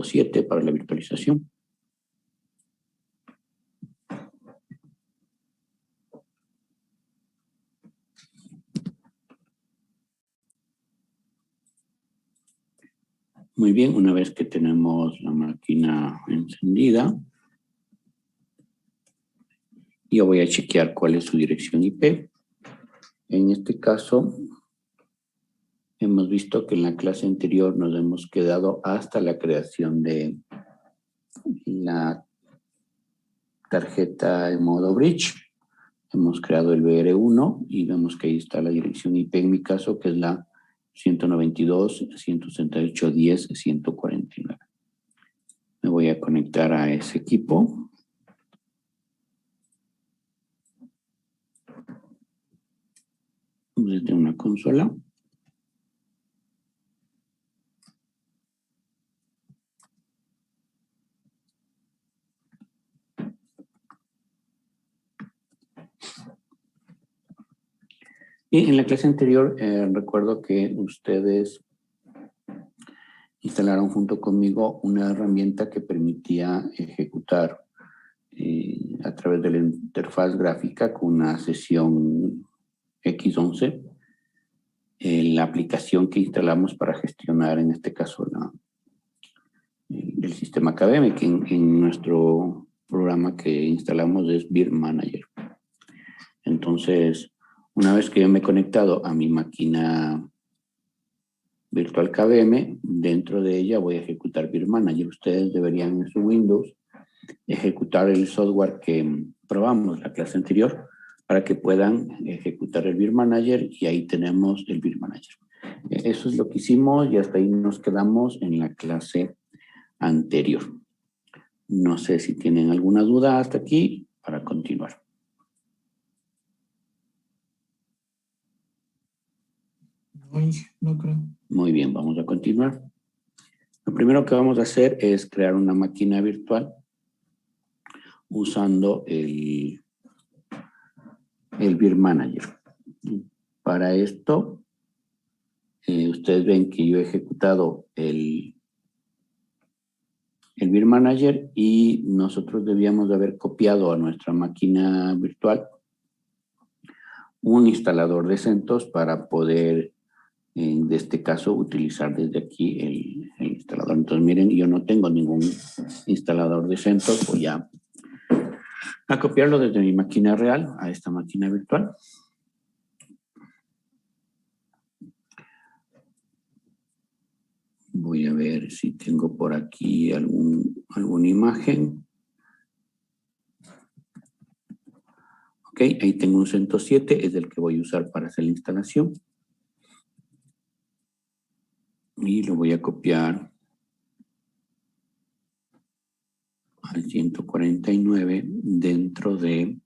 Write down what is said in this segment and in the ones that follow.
107 para la virtualización. Muy bien, una vez que tenemos la máquina encendida, yo voy a chequear cuál es su dirección IP. En este caso, hemos visto que en la clase anterior nos hemos quedado hasta la creación de la tarjeta en modo bridge. Hemos creado el BR1 y vemos que ahí está la dirección IP en mi caso, que es la 192.168.10.149. Me voy a conectar a ese equipo. Desde una consola. Y en la clase anterior recuerdo que ustedes instalaron junto conmigo una herramienta que permitía ejecutar a través de la interfaz gráfica con una sesión X11 la aplicación que instalamos para gestionar en este caso el sistema KVM, que en nuestro programa que instalamos es Vir Manager. Entonces, una vez que yo me he conectado a mi máquina virtual KVM, dentro de ella voy a ejecutar Vir Manager. Ustedes deberían en su Windows ejecutar el software que probamos la clase anterior para que puedan ejecutar el Vir Manager y ahí tenemos el Vir Manager. Eso es lo que hicimos y hasta ahí nos quedamos en la clase anterior. No sé si tienen alguna duda hasta aquí para continuar. No creo. Muy bien, vamos a continuar. Lo primero que vamos a hacer es crear una máquina virtual usando el Vir Manager. Para esto, ustedes ven que yo he ejecutado el Vir Manager y nosotros debíamos de haber copiado a nuestra máquina virtual un instalador de CentOS para poder de este caso utilizar desde aquí el instalador. Entonces miren, yo no tengo ningún instalador de CentOS, voy a copiarlo desde mi máquina real a esta máquina virtual. Voy a ver si tengo por aquí alguna imagen. Ok, ahí tengo un CentOS 7, es el que voy a usar para hacer la instalación. Y lo voy a copiar al 149 dentro de...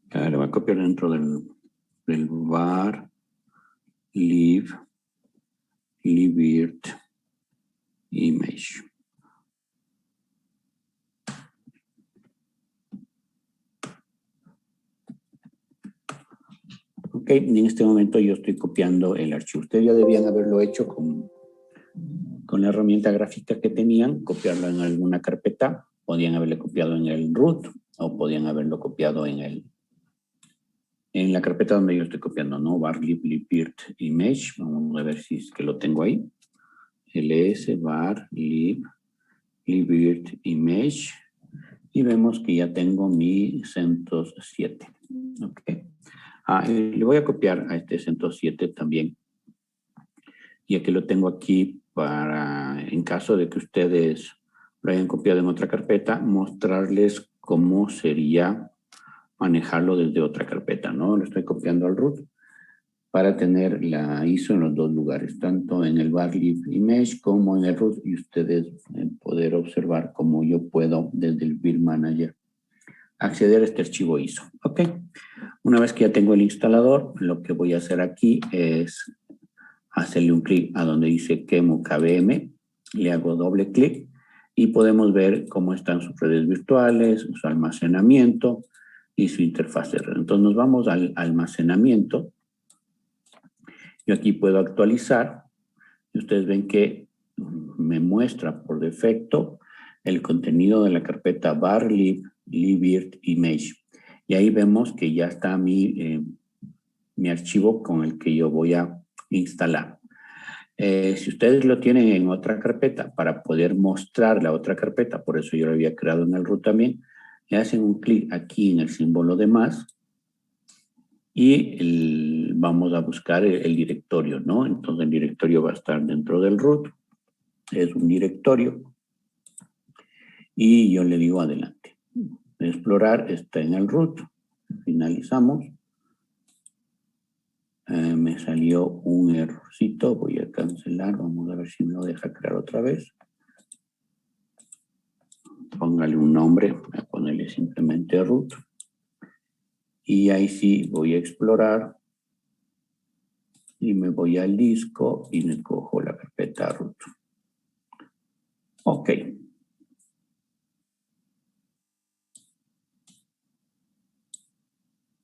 Lo voy a copiar dentro del var lib libvirt image. Ok, en este momento yo estoy copiando el archivo. Ustedes ya debían haberlo hecho con la herramienta gráfica que tenían, copiarlo en alguna carpeta. Podían haberle copiado en el root o podían haberlo copiado en la carpeta donde yo estoy copiando, ¿no? var lib libvirt image. Vamos a ver si es que lo tengo ahí. ls var lib libvirt image. Y vemos que ya tengo mi CentOS 7. Ok. Le voy a copiar a este CentOS 7 también, ya que lo tengo aquí para, en caso de que ustedes lo hayan copiado en otra carpeta, mostrarles cómo sería manejarlo desde otra carpeta, ¿no? Lo estoy copiando al root para tener la ISO en los dos lugares, tanto en el var lib image como en el root, y ustedes poder observar cómo yo puedo desde el Vir Manager acceder a este archivo ISO. Ok. Una vez que ya tengo el instalador, lo que voy a hacer aquí es hacerle un clic a donde dice QEMU KVM, le hago doble clic y podemos ver cómo están sus redes virtuales, su almacenamiento y su interfaz de red. Entonces nos vamos al almacenamiento. Yo aquí puedo actualizar y ustedes ven que me muestra por defecto el contenido de la carpeta var lib libvirt image. Y ahí vemos que ya está mi archivo con el que yo voy a instalar. Si ustedes lo tienen en otra carpeta, para poder mostrar la otra carpeta, por eso yo lo había creado en el root también, le hacen un clic aquí en el símbolo de más y vamos a buscar el directorio, ¿no? Entonces el directorio va a estar dentro del root, es un directorio, y yo le digo adelante. Explorar está en el root, finalizamos. Me salió un errorcito, voy a cancelar, vamos a ver si me lo deja crear otra vez. Póngale un nombre, voy a ponerle simplemente root. Y ahí sí voy a explorar y me voy al disco y me cojo la carpeta root. Ok.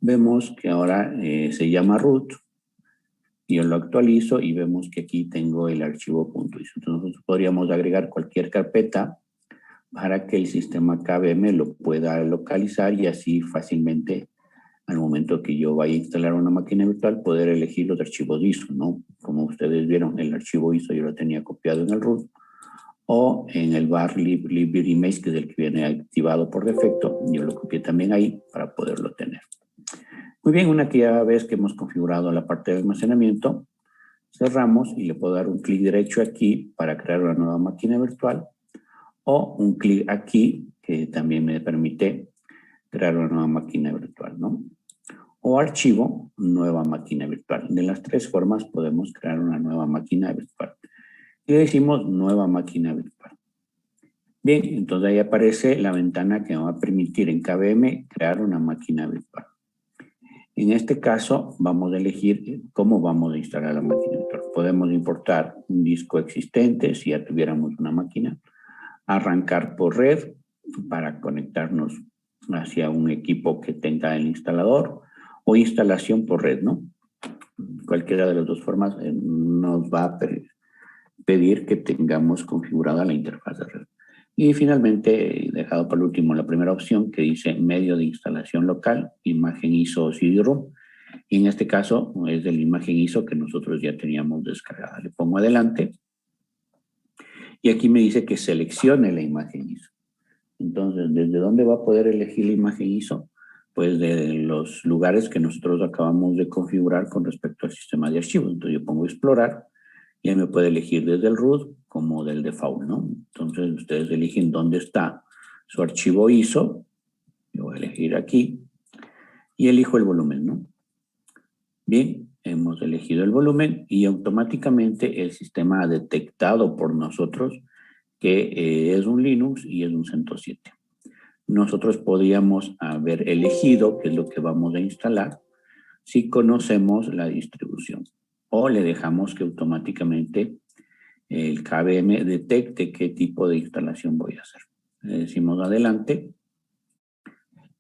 Vemos que ahora se llama root. Yo lo actualizo y vemos que aquí tengo el archivo .iso. Entonces nosotros podríamos agregar cualquier carpeta para que el sistema KVM lo pueda localizar y así fácilmente al momento que yo vaya a instalar una máquina virtual poder elegir los archivos ISO, ¿no? Como ustedes vieron, el archivo ISO yo lo tenía copiado en el root o en el var libvirt image, que es el que viene activado por defecto. Yo lo copié también ahí para poderlo tener. Muy bien, una vez que hemos configurado la parte de almacenamiento, cerramos y le puedo dar un clic derecho aquí para crear una nueva máquina virtual o un clic aquí que también me permite crear una nueva máquina virtual, ¿no? O archivo, nueva máquina virtual. De las tres formas podemos crear una nueva máquina virtual. Y le decimos nueva máquina virtual. Bien, entonces ahí aparece la ventana que me va a permitir en KVM crear una máquina virtual. En este caso, vamos a elegir cómo vamos a instalar la máquina virtual. Podemos importar un disco existente, si ya tuviéramos una máquina, arrancar por red para conectarnos hacia un equipo que tenga el instalador o instalación por red, ¿no? Cualquiera de las dos formas nos va a pedir que tengamos configurada la interfaz de red. Y finalmente, he dejado por último la primera opción que dice medio de instalación local, imagen ISO o CD-ROM. Y en este caso es de la imagen ISO que nosotros ya teníamos descargada. Le pongo adelante. Y aquí me dice que seleccione la imagen ISO. Entonces, ¿desde dónde va a poder elegir la imagen ISO? Pues de los lugares que nosotros acabamos de configurar con respecto al sistema de archivos. Entonces yo pongo explorar y ahí me puede elegir desde el root como del default, ¿no? Entonces ustedes eligen dónde está su archivo ISO. Yo voy a elegir aquí y elijo el volumen, ¿no? Bien, hemos elegido el volumen y automáticamente el sistema ha detectado por nosotros que es un Linux y es un CentOS 7. Nosotros podríamos haber elegido qué es lo que vamos a instalar si conocemos la distribución o le dejamos que automáticamente el KVM detecte qué tipo de instalación voy a hacer. Le decimos adelante.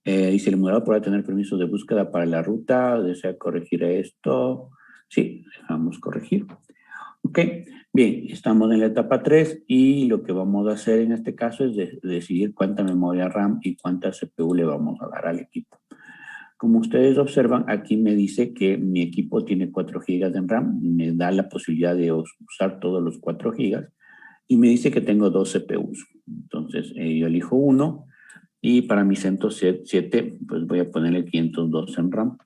Dice el emulador podrá tener permiso de búsqueda para la ruta. ¿Desea corregir esto? Sí, dejamos corregir. Ok, bien, estamos en la etapa 3 y lo que vamos a hacer en este caso es decidir cuánta memoria RAM y cuánta CPU le vamos a dar al equipo. Como ustedes observan, aquí me dice que mi equipo tiene 4 GB de RAM, me da la posibilidad de usar todos los 4 GB y me dice que tengo 2 CPUs. Entonces, yo elijo uno y para mi CentOS 7, pues voy a ponerle 502 en RAM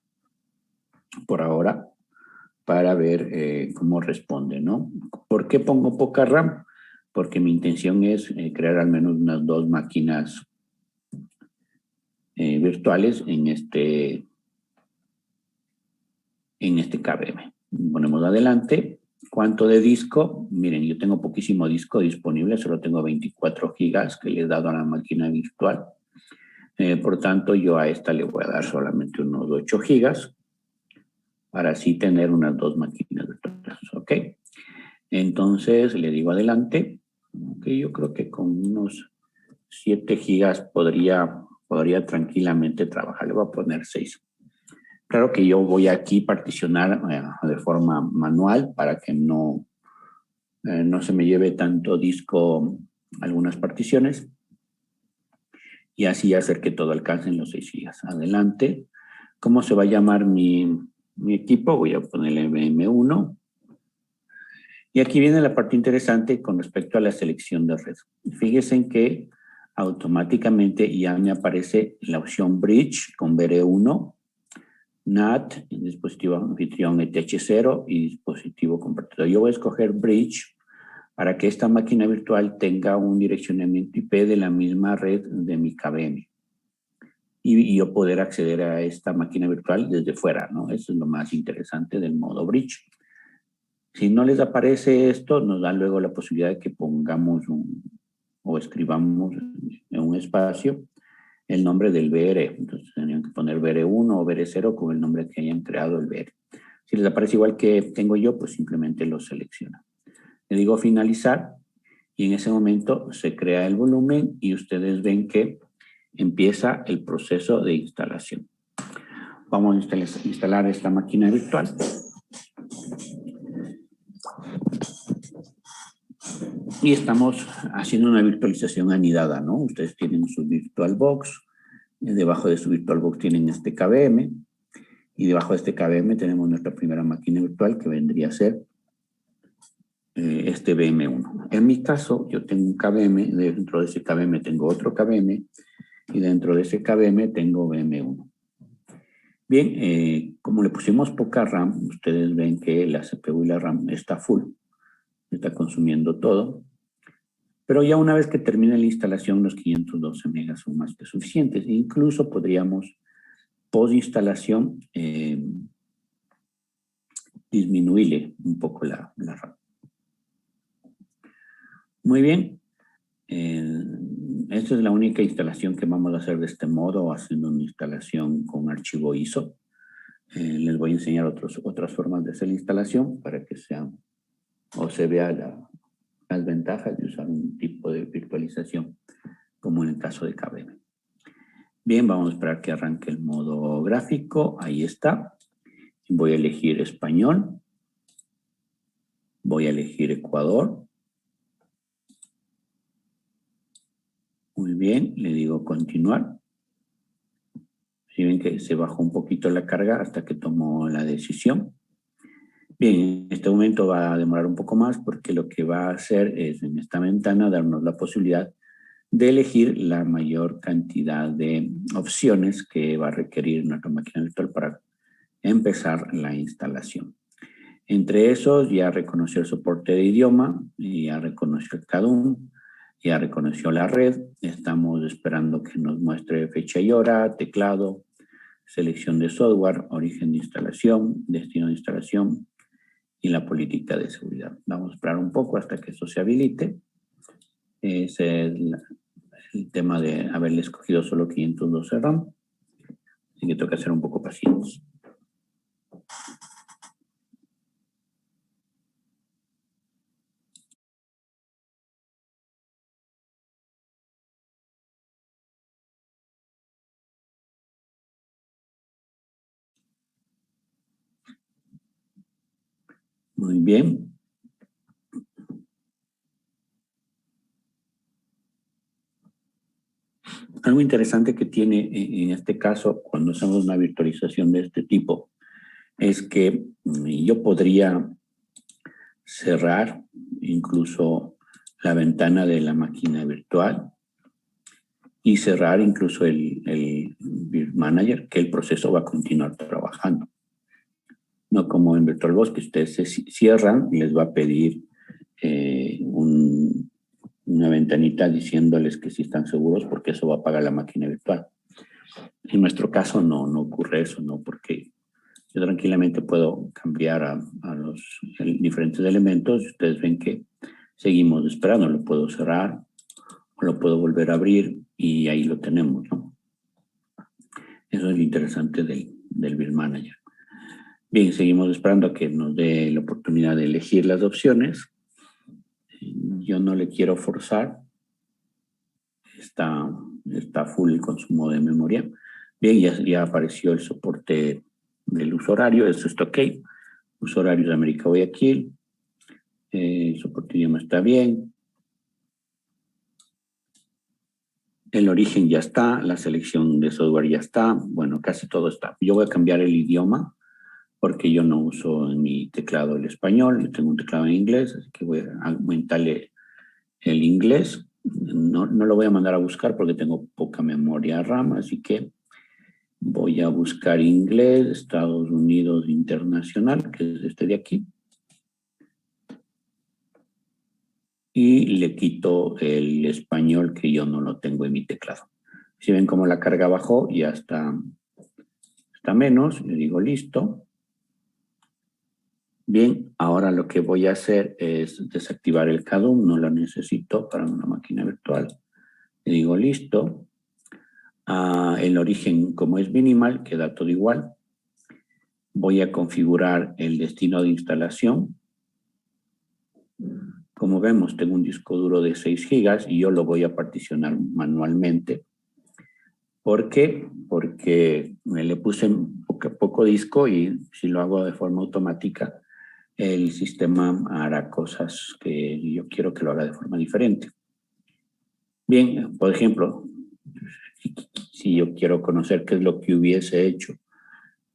por ahora para ver cómo responde, ¿no? ¿Por qué pongo poca RAM? Porque mi intención es crear al menos unas 2 máquinas virtuales en este KVM. Ponemos adelante. ¿Cuánto de disco? Miren, yo tengo poquísimo disco disponible, solo tengo 24 gigas que le he dado a la máquina virtual. Por tanto, yo a esta le voy a dar solamente unos 8 gigas para así tener unas 2 máquinas virtuales, ¿ok? Entonces, le digo adelante. Ok, yo creo que con unos 7 gigas podría tranquilamente trabajar. Le voy a poner 6. Claro que yo voy aquí a particionar de forma manual para que no no se me lleve tanto disco algunas particiones y así hacer que todo alcance en los 6 gigas. Adelante. ¿Cómo se va a llamar mi equipo? Voy a ponerle VM1. Y aquí viene la parte interesante con respecto a la selección de red. Fíjense en que automáticamente ya me aparece la opción Bridge con BR1, NAT, dispositivo anfitrión ETH0 y dispositivo compartido. Yo voy a escoger Bridge para que esta máquina virtual tenga un direccionamiento IP de la misma red de mi KVM. Y yo poder acceder a esta máquina virtual desde fuera, ¿no? Eso es lo más interesante del modo Bridge. Si no les aparece esto, nos da luego la posibilidad de que pongamos o escribamos en un espacio el nombre del VR. Entonces tendrían que poner VR1 o VR0 con el nombre que hayan creado el VR. Si les aparece igual que tengo yo, pues simplemente lo seleccionan. Le digo finalizar y en ese momento se crea el volumen y ustedes ven que empieza el proceso de instalación. Vamos a instalar esta máquina virtual. Y estamos haciendo una virtualización anidada, ¿no? Ustedes tienen su VirtualBox, debajo de su VirtualBox tienen este KVM, y debajo de este KVM tenemos nuestra primera máquina virtual que vendría a ser este VM1. En mi caso, yo tengo un KVM, dentro de ese KVM tengo otro KVM, y dentro de ese KVM tengo VM1. Bien, como le pusimos poca RAM, ustedes ven que la CPU y la RAM está full, está consumiendo todo. Pero ya una vez que termine la instalación, los 512 megas son más que suficientes. Incluso podríamos, post instalación, disminuirle un poco la RAM. Muy bien. Esta es la única instalación que vamos a hacer de este modo, haciendo una instalación con archivo ISO. Les voy a enseñar otras formas de hacer la instalación para que sean o se vea las ventajas de usar un tipo de virtualización como en el caso de KVM. Bien, vamos a esperar que arranque el modo gráfico. Ahí está. Voy a elegir español. Voy a elegir Ecuador. Muy bien, le digo continuar. Si ven que se bajó un poquito la carga hasta que tomó la decisión. Bien, en este momento va a demorar un poco más porque lo que va a hacer es en esta ventana darnos la posibilidad de elegir la mayor cantidad de opciones que va a requerir nuestra máquina virtual para empezar la instalación. Entre esos ya reconoció el soporte de idioma, ya reconoció el CADUM, ya reconoció la red. Estamos esperando que nos muestre fecha y hora, teclado, selección de software, origen de instalación, destino de instalación y la política de seguridad. Vamos a esperar un poco hasta que eso se habilite. Ese es el tema de haberle escogido solo 512 RAM. Así que toca ser un poco pacientes. Muy bien. Algo interesante que tiene en este caso, cuando hacemos una virtualización de este tipo, es que yo podría cerrar incluso la ventana de la máquina virtual y cerrar incluso el Build Manager, que el proceso va a continuar trabajando. No como en VirtualBox, que ustedes se cierran y les va a pedir una ventanita diciéndoles que sí están seguros, porque eso va a apagar la máquina virtual. En nuestro caso no ocurre eso, ¿no? Porque yo tranquilamente puedo cambiar a los diferentes elementos y ustedes ven que seguimos esperando. Lo puedo cerrar o lo puedo volver a abrir y ahí lo tenemos, ¿no? Eso es lo interesante del Build Manager. Bien, seguimos esperando a que nos dé la oportunidad de elegir las opciones. Yo no le quiero forzar. Está full el consumo de memoria. Bien, ya apareció el soporte del uso horario. Eso está ok. Uso horario de América Guayaquil. soporte idioma está bien. El origen ya está, la selección de software ya está, bueno, casi todo está. Yo voy a cambiar el idioma porque yo no uso en mi teclado el español, yo tengo un teclado en inglés, así que voy a aumentarle el inglés. No lo voy a mandar a buscar porque tengo poca memoria RAM, así que voy a buscar inglés, Estados Unidos Internacional, que es este de aquí. Y le quito el español que yo no lo tengo en mi teclado. Si ven cómo la carga bajó, ya está menos, le digo listo. Bien, ahora lo que voy a hacer es desactivar el CADUM, no lo necesito para una máquina virtual. Le digo listo. El origen, como es minimal, queda todo igual. Voy a configurar el destino de instalación. Como vemos, tengo un disco duro de 6 gigas y yo lo voy a particionar manualmente. ¿Por qué? Porque me le puse poco disco y si lo hago de forma automática, el sistema hará cosas que yo quiero que lo haga de forma diferente. Bien, por ejemplo, si yo quiero conocer qué es lo que hubiese hecho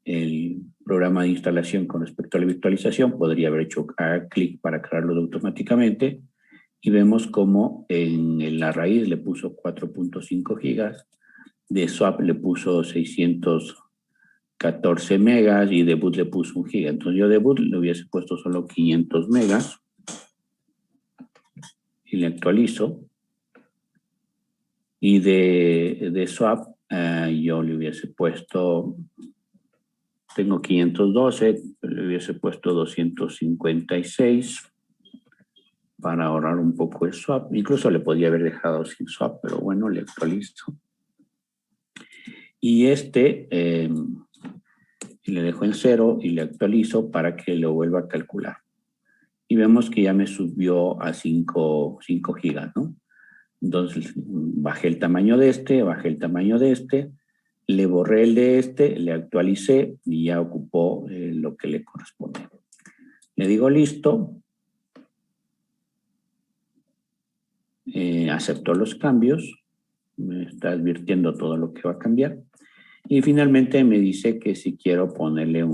el programa de instalación con respecto a la virtualización, podría haber hecho clic para crearlo automáticamente y vemos cómo en la raíz le puso 4.5 gigas, de swap le puso 614 megas y de boot le puso 1 giga. Entonces yo de boot le hubiese puesto solo 500 megas y le actualizo. Y de swap yo le hubiese puesto, tengo 512, le hubiese puesto 256 para ahorrar un poco el swap. Incluso le podía haber dejado sin swap, pero bueno, le actualizo. Y le dejo en 0 y le actualizo para que lo vuelva a calcular. Y vemos que ya me subió a 5 gigas, ¿no? Entonces bajé el tamaño de bajé el tamaño de le borré el de le actualicé y ya ocupó lo que le corresponde. Le digo listo. Acepto los cambios. Me está advirtiendo todo lo que va a cambiar. Y finalmente me dice que si quiero ponerle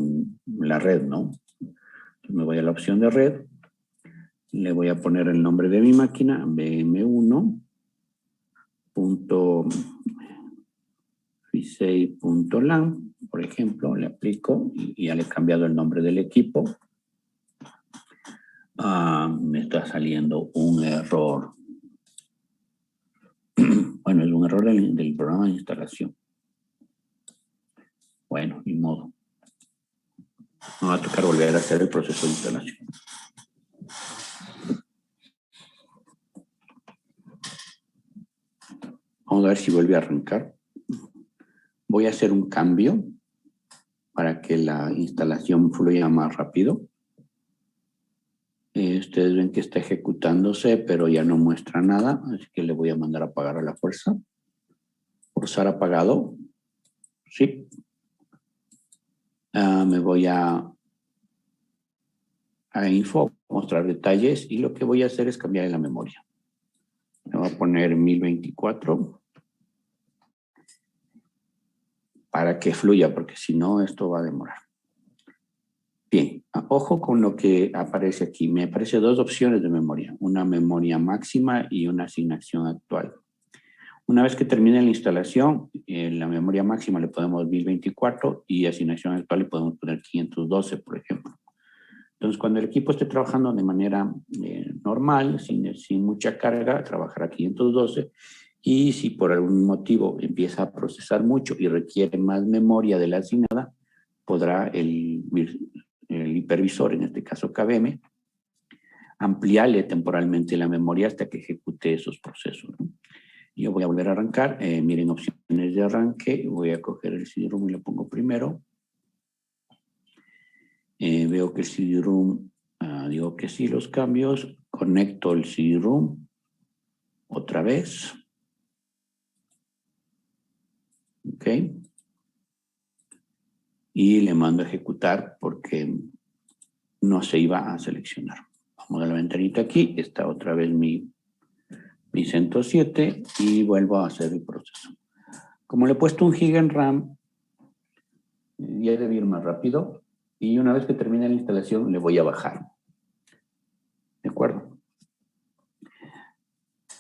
la red, ¿no? Entonces me voy a la opción de red. Le voy a poner el nombre de mi máquina, bm1.fisei.lan, por ejemplo, le aplico y ya le he cambiado el nombre del equipo. Me está saliendo un error. Bueno, es un error del programa de instalación. Bueno, ni modo. Me va a tocar volver a hacer el proceso de instalación. Vamos a ver si vuelve a arrancar. Voy a hacer un cambio para que la instalación fluya más rápido. Ustedes ven que está ejecutándose, pero ya no muestra nada, así que le voy a mandar a apagar a la fuerza. Forzar apagado. Sí. Me voy a info, mostrar detalles, y lo que voy a hacer es cambiar la memoria. Le voy a poner 1024 para que fluya, porque si no, esto va a demorar. Bien, ojo con lo que aparece aquí. Me aparecen dos opciones de memoria, una memoria máxima y una asignación actual. Una vez que termine la instalación, en la memoria máxima le podemos 1024 y asignación actual le podemos poner 512, por ejemplo. Entonces, cuando el equipo esté trabajando de manera normal, sin mucha carga, trabajará 512. Y si por algún motivo empieza a procesar mucho y requiere más memoria de la asignada, podrá el hipervisor, en este caso KVM, ampliarle temporalmente la memoria hasta que ejecute esos procesos, ¿no? Yo voy a volver a arrancar. Miren, opciones de arranque. Voy a coger el CD-ROOM y lo pongo primero. Veo que el CD-ROOM, digo que sí, los cambios. Conecto el CD-ROOM otra vez. Ok. Y le mando a ejecutar porque no se iba a seleccionar. Vamos a la ventanita aquí. Está otra vez mi CentOS 7 y vuelvo a hacer el proceso. Como le he puesto 1 GB en RAM, ya debe ir más rápido. Y una vez que termine la instalación, le voy a bajar. ¿De acuerdo?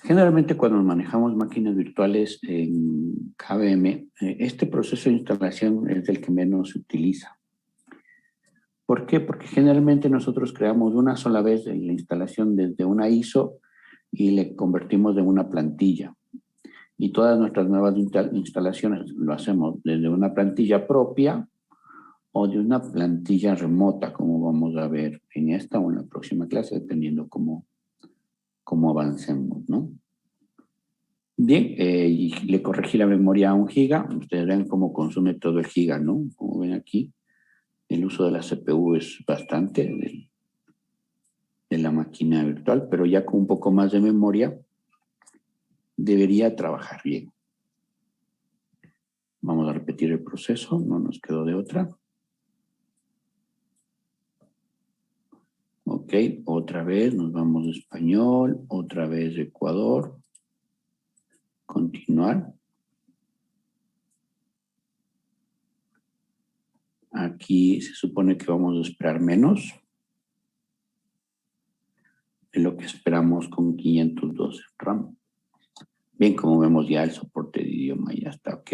Generalmente cuando manejamos máquinas virtuales en KVM, este proceso de instalación es el que menos se utiliza. ¿Por qué? Porque generalmente nosotros creamos una sola vez la instalación desde una ISO y le convertimos en una plantilla. Y todas nuestras nuevas instalaciones lo hacemos desde una plantilla propia o de una plantilla remota, como vamos a ver en esta o en la próxima clase, dependiendo cómo avancemos, ¿no? Bien, y le corregí la memoria a 1 GB. Ustedes ven cómo consume todo el giga, ¿no? Como ven aquí, el uso de la CPU es bastante de la máquina virtual, pero ya con un poco más de memoria debería trabajar bien. Vamos a repetir el proceso, no nos quedó de otra. Ok, otra vez nos vamos a español, otra vez Ecuador. Continuar. Aquí se supone que vamos a esperar menos de lo que esperamos con 512 RAM. Bien, como vemos ya el soporte de idioma ya está ok.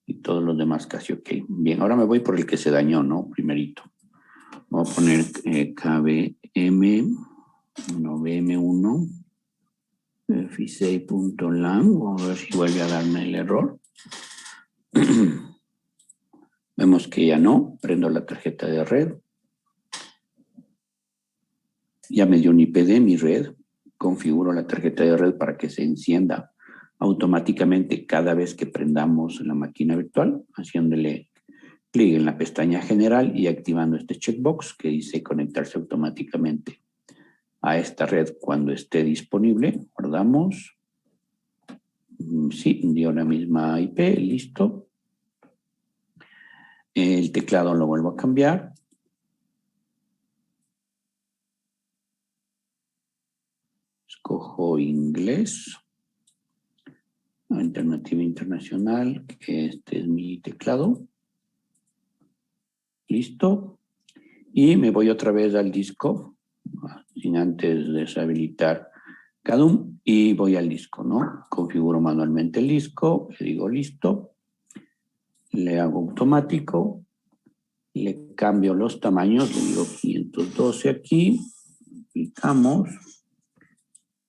Y todos los demás casi ok. Bien, ahora me voy por el que se dañó, ¿no? Primerito. Voy a poner KVM, no, VM1, fi6.lang. Vamos a ver si vuelve a darme el error. Vemos que ya no. Prendo la tarjeta de red. Ya me dio un IP de mi red. Configuro la tarjeta de red para que se encienda automáticamente cada vez que prendamos la máquina virtual, haciéndole clic en la pestaña general y activando este checkbox que dice conectarse automáticamente a esta red cuando esté disponible. Guardamos. Sí, dio la misma IP, listo. El teclado lo vuelvo a cambiar. Escojo inglés. Alternativa internacional, que este es mi teclado. Listo. Y me voy otra vez al disco, sin antes deshabilitar CADUM, y voy al disco, ¿no? Configuro manualmente el disco, le digo listo, le hago automático, le cambio los tamaños, le digo 512 aquí, aplicamos.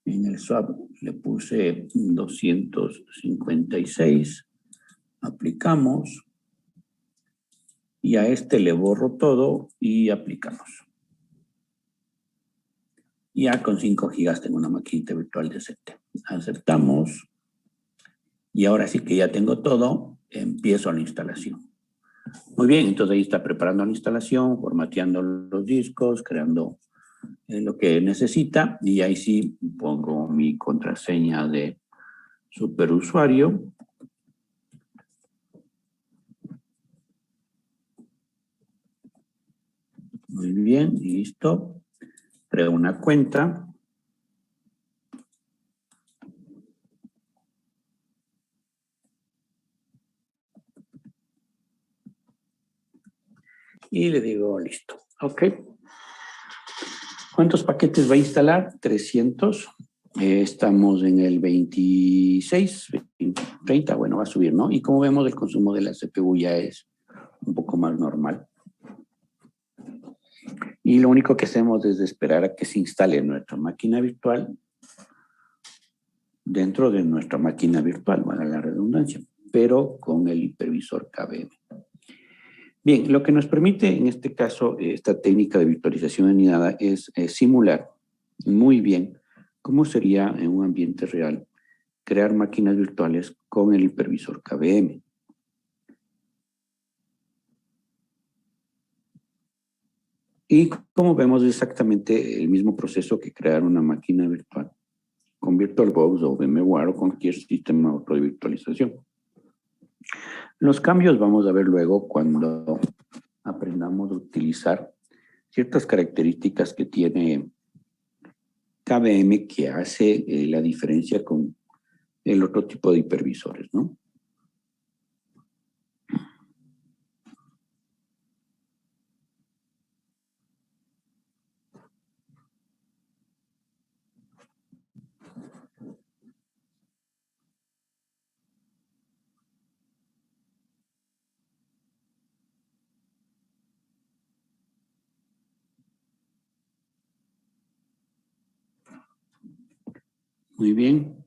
En el swap le puse 256, aplicamos. Y a este le borro todo y aplicamos. Ya con 5 GB tengo una maquinita virtual decente. Aceptamos. Y ahora sí que ya tengo todo, empiezo la instalación. Muy bien, entonces ahí está preparando la instalación, formateando los discos, creando lo que necesita. Y ahí sí pongo mi contraseña de superusuario. Muy bien, listo. Creo una cuenta. Y le digo listo. Ok. ¿Cuántos paquetes va a instalar? 300. Estamos en el 26, 30, bueno, va a subir, ¿no? Y como vemos, el consumo de la CPU ya es un poco más normal. Y lo único que hacemos es esperar a que se instale nuestra máquina virtual dentro de nuestra máquina virtual, valga la redundancia, pero con el hipervisor KVM. Bien, lo que nos permite en este caso esta técnica de virtualización anidada es simular muy bien cómo sería en un ambiente real crear máquinas virtuales con el hipervisor KVM. Y como vemos exactamente el mismo proceso que crear una máquina virtual con VirtualBox o VMware o cualquier sistema otro de virtualización. Los cambios vamos a ver luego cuando aprendamos a utilizar ciertas características que tiene KVM que hace la diferencia con el otro tipo de hipervisores, ¿no? Muy bien.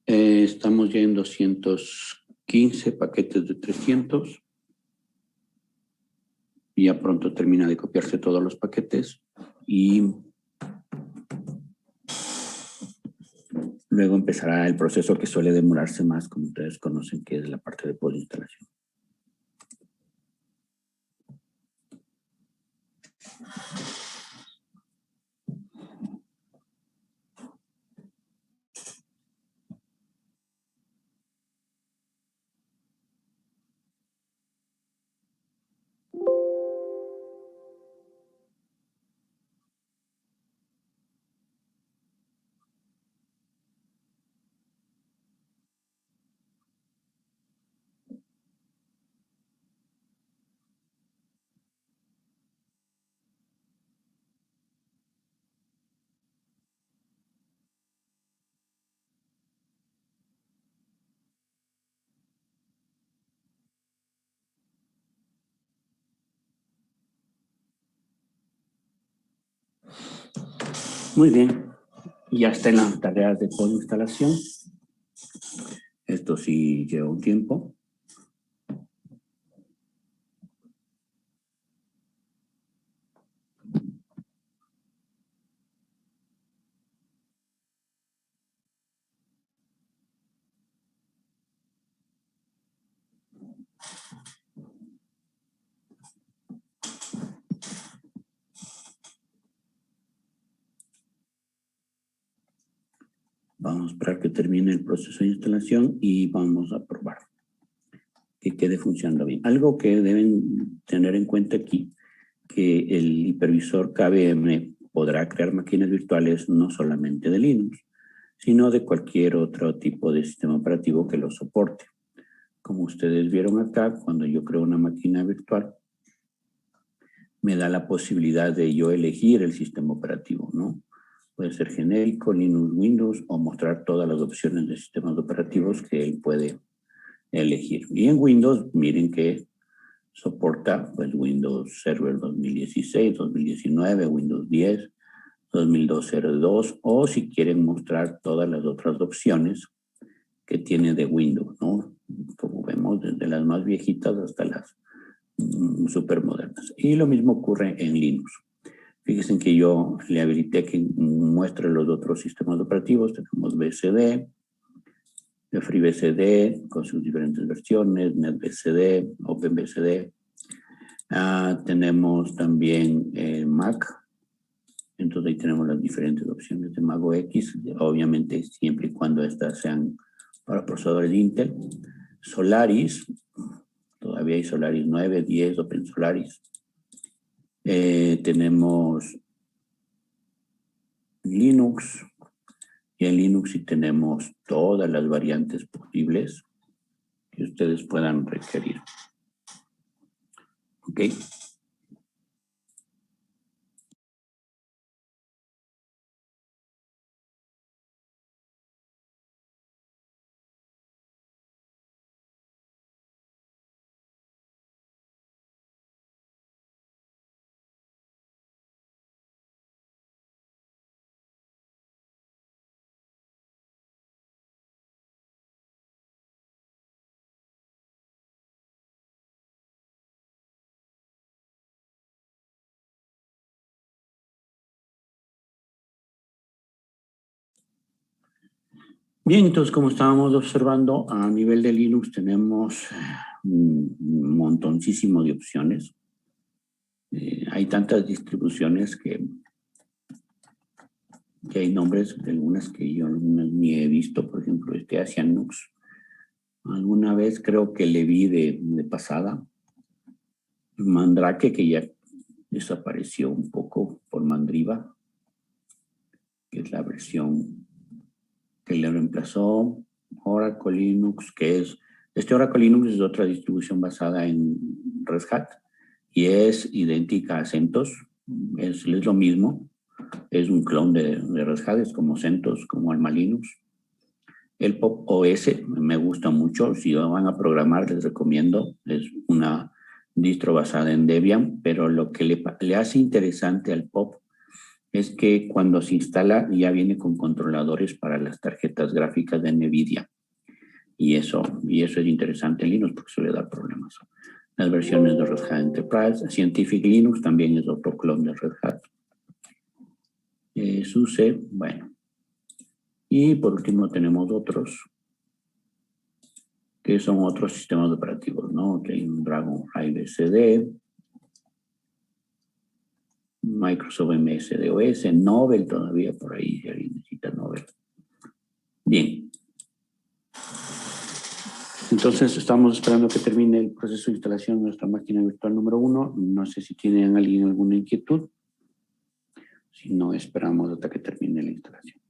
Estamos ya en 215 paquetes de 300. Ya pronto termina de copiarse todos los paquetes y luego empezará el proceso que suele demorarse más, como ustedes conocen, que es la parte de postinstalación. Muy bien, ya está en las tareas de postinstalación. Esto sí lleva un tiempo. Vamos a esperar que termine el proceso de instalación y vamos a probar que quede funcionando bien. Algo que deben tener en cuenta aquí, que el hipervisor KVM podrá crear máquinas virtuales no solamente de Linux, sino de cualquier otro tipo de sistema operativo que lo soporte. Como ustedes vieron acá, cuando yo creo una máquina virtual, me da la posibilidad de yo elegir el sistema operativo, ¿no? Puede ser genérico, Linux, Windows, o mostrar todas las opciones de sistemas operativos que él puede elegir. Y en Windows, miren que soporta pues, Windows Server 2016, 2019, Windows 10, 2002, o si quieren mostrar todas las otras opciones que tiene de Windows, ¿no? Como vemos, desde las más viejitas hasta las súper modernas. Y lo mismo ocurre en Linux. Fíjense que yo le habilité que muestre los otros sistemas operativos. Tenemos BSD, FreeBSD con sus diferentes versiones, NetBSD, OpenBSD. Tenemos también Mac. Entonces ahí tenemos las diferentes opciones de Mac OS, obviamente siempre y cuando estas sean para procesadores de Intel. Solaris, todavía hay Solaris 9, 10, OpenSolaris. Tenemos Linux, y en Linux sí tenemos todas las variantes posibles que ustedes puedan requerir. ¿Ok? Bien, entonces como estábamos observando, a nivel de Linux tenemos un montoncísimo de opciones. Hay tantas distribuciones que hay nombres de algunas que yo ni he visto, por ejemplo, Asianux. Alguna vez creo que le vi de pasada. Mandrake, que ya desapareció un poco por Mandriva, que es la versión que le reemplazó. Oracle Linux, que es... Oracle Linux es otra distribución basada en Red Hat y es idéntica a CentOS, es lo mismo, es un clon de Red Hat, es como CentOS, como Alma Linux. El Pop OS me gusta mucho, si van a programar les recomiendo, es una distro basada en Debian, pero lo que le hace interesante al Pop es que cuando se instala ya viene con controladores para las tarjetas gráficas de NVIDIA. Y eso es interesante en Linux porque suele dar problemas. Las versiones de Red Hat Enterprise, Scientific Linux también es otro clon de Red Hat. SUSE, bueno. Y por último tenemos otros, que son otros sistemas operativos, ¿no? Que hay un Dragonfly BCD, Microsoft MS-DOS, Novell todavía por ahí, si alguien necesita Novell. Bien. Entonces estamos esperando que termine el proceso de instalación de nuestra máquina virtual número 1. No sé si tienen alguien alguna inquietud. Si no, esperamos hasta que termine la instalación.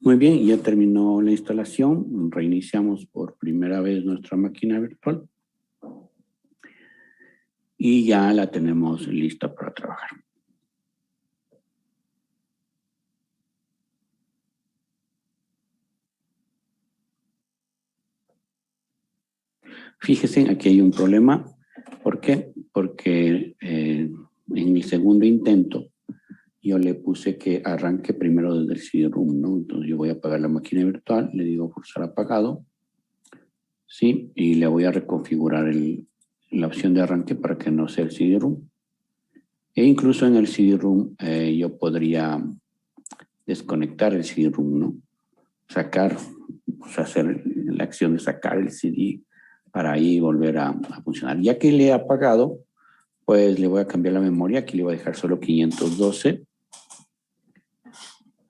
Muy bien, ya terminó la instalación. Reiniciamos por primera vez nuestra máquina virtual. Y ya la tenemos lista para trabajar. Fíjense, aquí hay un problema. ¿Por qué? Porque en mi segundo intento yo le puse que arranque primero desde el CD-ROOM, ¿no? Entonces yo voy a apagar la máquina virtual, le digo forzar apagado, ¿sí? Y le voy a reconfigurar la opción de arranque para que no sea el CD-ROOM. E incluso en el CD-ROOM yo podría desconectar el CD-ROOM, ¿no? Sacar, pues hacer la acción de sacar el CD para ahí volver a funcionar. Ya que le he apagado, pues le voy a cambiar la memoria. Aquí le voy a dejar solo 512.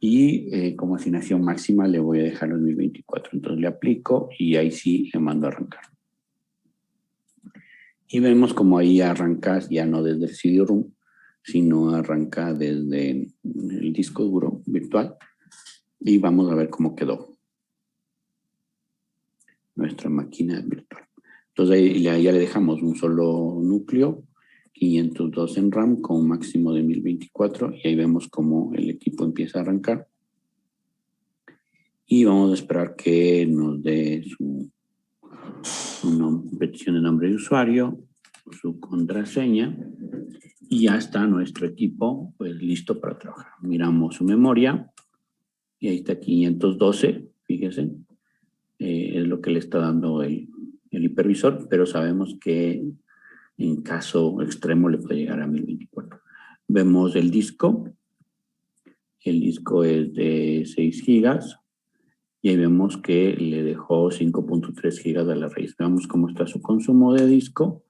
Y como asignación máxima le voy a dejar 2024. Entonces le aplico y ahí sí le mando a arrancar. Y vemos como ahí arranca ya no desde el CD-ROOM, sino arranca desde el disco duro virtual. Y vamos a ver cómo quedó. nuestra máquina virtual. Entonces ahí ya le dejamos un solo núcleo, 502 en RAM con un máximo de 1024 y ahí vemos cómo el equipo empieza a arrancar. Y vamos a esperar que nos dé una petición de nombre de usuario, su contraseña y ya está nuestro equipo pues listo para trabajar. Miramos su memoria y ahí está 512, fíjense, es lo que le está dando el hipervisor, pero sabemos que en caso extremo le puede llegar a 1024. Vemos el disco es de 6 gigas y ahí vemos que le dejó 5.3 gigas a la raíz. Veamos cómo está su consumo de disco.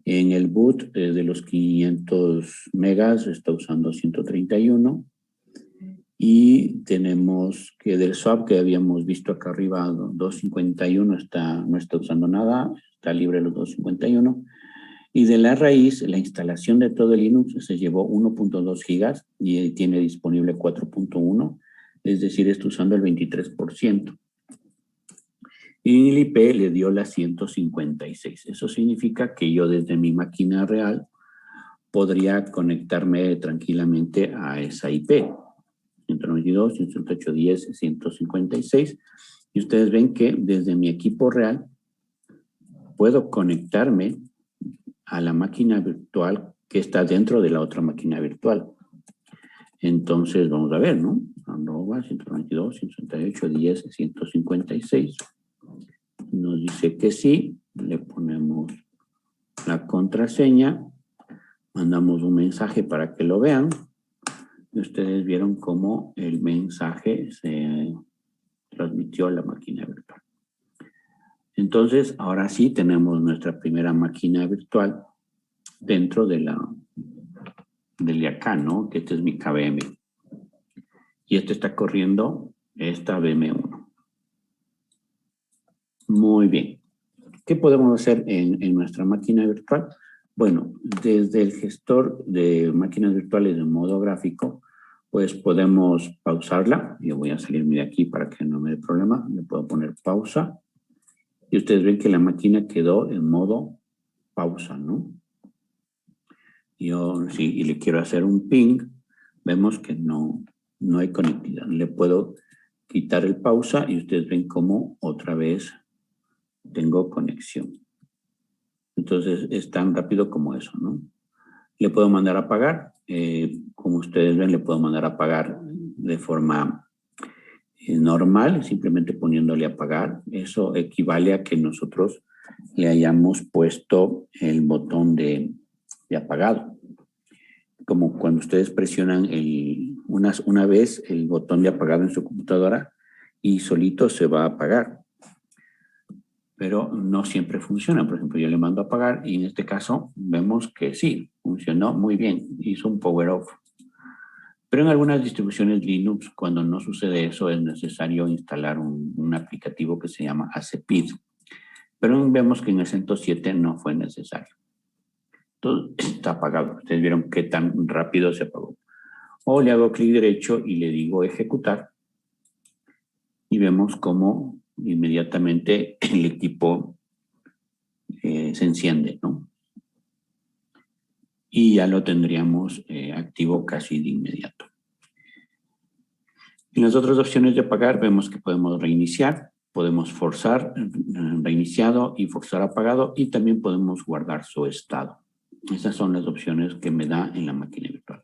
En el boot de los 500 megas está usando 131 y tenemos que del swap que habíamos visto acá arriba 251 no está usando nada, está libre los 251 y de la raíz la instalación de todo el Linux se llevó 1.2 gigas y tiene disponible 4.1, es decir, está usando el 23%. Y el IP le dio la 156. Eso significa que yo desde mi máquina real podría conectarme tranquilamente a esa IP. 192, 168.10, 156. Y ustedes ven que desde mi equipo real puedo conectarme a la máquina virtual que está dentro de la otra máquina virtual. Entonces, vamos a ver, ¿no? Arroba 192, 168.10, 156. Nos dice que sí, le ponemos la contraseña, mandamos un mensaje para que lo vean y ustedes vieron cómo el mensaje se transmitió a la máquina virtual. Entonces, ahora sí tenemos nuestra primera máquina virtual dentro de acá, ¿no? Que este es mi KVM. Y este está corriendo esta VM1. Muy bien. ¿Qué podemos hacer en nuestra máquina virtual? Bueno, desde el gestor de máquinas virtuales de modo gráfico, pues podemos pausarla. Yo voy a salirme de aquí para que no me dé problema. Le puedo poner pausa. Y ustedes ven que la máquina quedó en modo pausa, ¿no? Yo, si le quiero hacer un ping, vemos que no hay conectividad. Le puedo quitar el pausa y ustedes ven cómo otra vez tengo conexión. Entonces, es tan rápido como eso, ¿no? Le puedo mandar a apagar. Como ustedes ven, le puedo mandar a apagar de forma normal, simplemente poniéndole a apagar. Eso equivale a que nosotros le hayamos puesto el botón de apagado. Como cuando ustedes presionan una vez el botón de apagado en su computadora y solito se va a apagar. Pero no siempre funciona. Por ejemplo, yo le mando a apagar y en este caso vemos que sí, funcionó muy bien, hizo un power off. Pero en algunas distribuciones Linux, cuando no sucede eso, es necesario instalar un aplicativo que se llama ACPID. Pero vemos que en el CentOS 7 no fue necesario. Todo está apagado. Ustedes vieron qué tan rápido se apagó. O le hago clic derecho y le digo ejecutar. Y vemos cómo inmediatamente el equipo se enciende, ¿no? Y ya lo tendríamos activo casi de inmediato. En las otras opciones de apagar vemos que podemos reiniciar, podemos forzar reiniciado y forzar apagado y también podemos guardar su estado. Esas son las opciones que me da en la máquina virtual.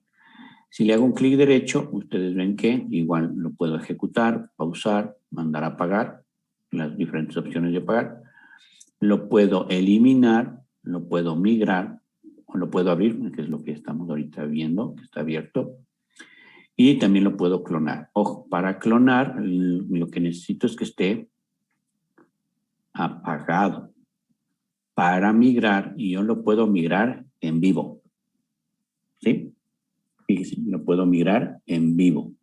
Si le hago un clic derecho, ustedes ven que igual lo puedo ejecutar, pausar, mandar a apagar, las diferentes opciones de apagar. Lo puedo eliminar, lo puedo migrar o lo puedo abrir, que es lo que estamos ahorita viendo, que está abierto. Y también lo puedo clonar. Ojo, para clonar lo que necesito es que esté apagado. Para migrar, y yo lo puedo migrar en vivo. ¿Sí? Fíjense, lo puedo migrar en vivo.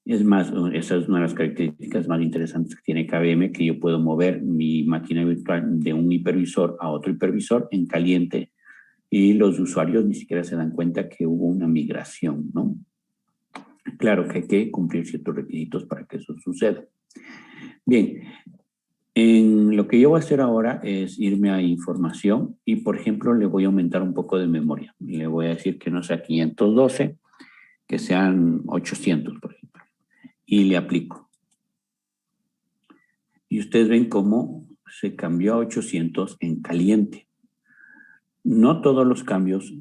Es más, esa es una de las características más interesantes que tiene KVM, que yo puedo mover mi máquina virtual de un hipervisor a otro hipervisor en caliente y los usuarios ni siquiera se dan cuenta que hubo una migración, ¿no? Claro que hay que cumplir ciertos requisitos para que eso suceda. Bien, Lo que yo voy a hacer ahora es irme a información y, por ejemplo, le voy a aumentar un poco de memoria. Le voy a decir que no sea 512, que sean 800, por ejemplo. Y le aplico. Y ustedes ven cómo se cambió a 800 en caliente. No todos los cambios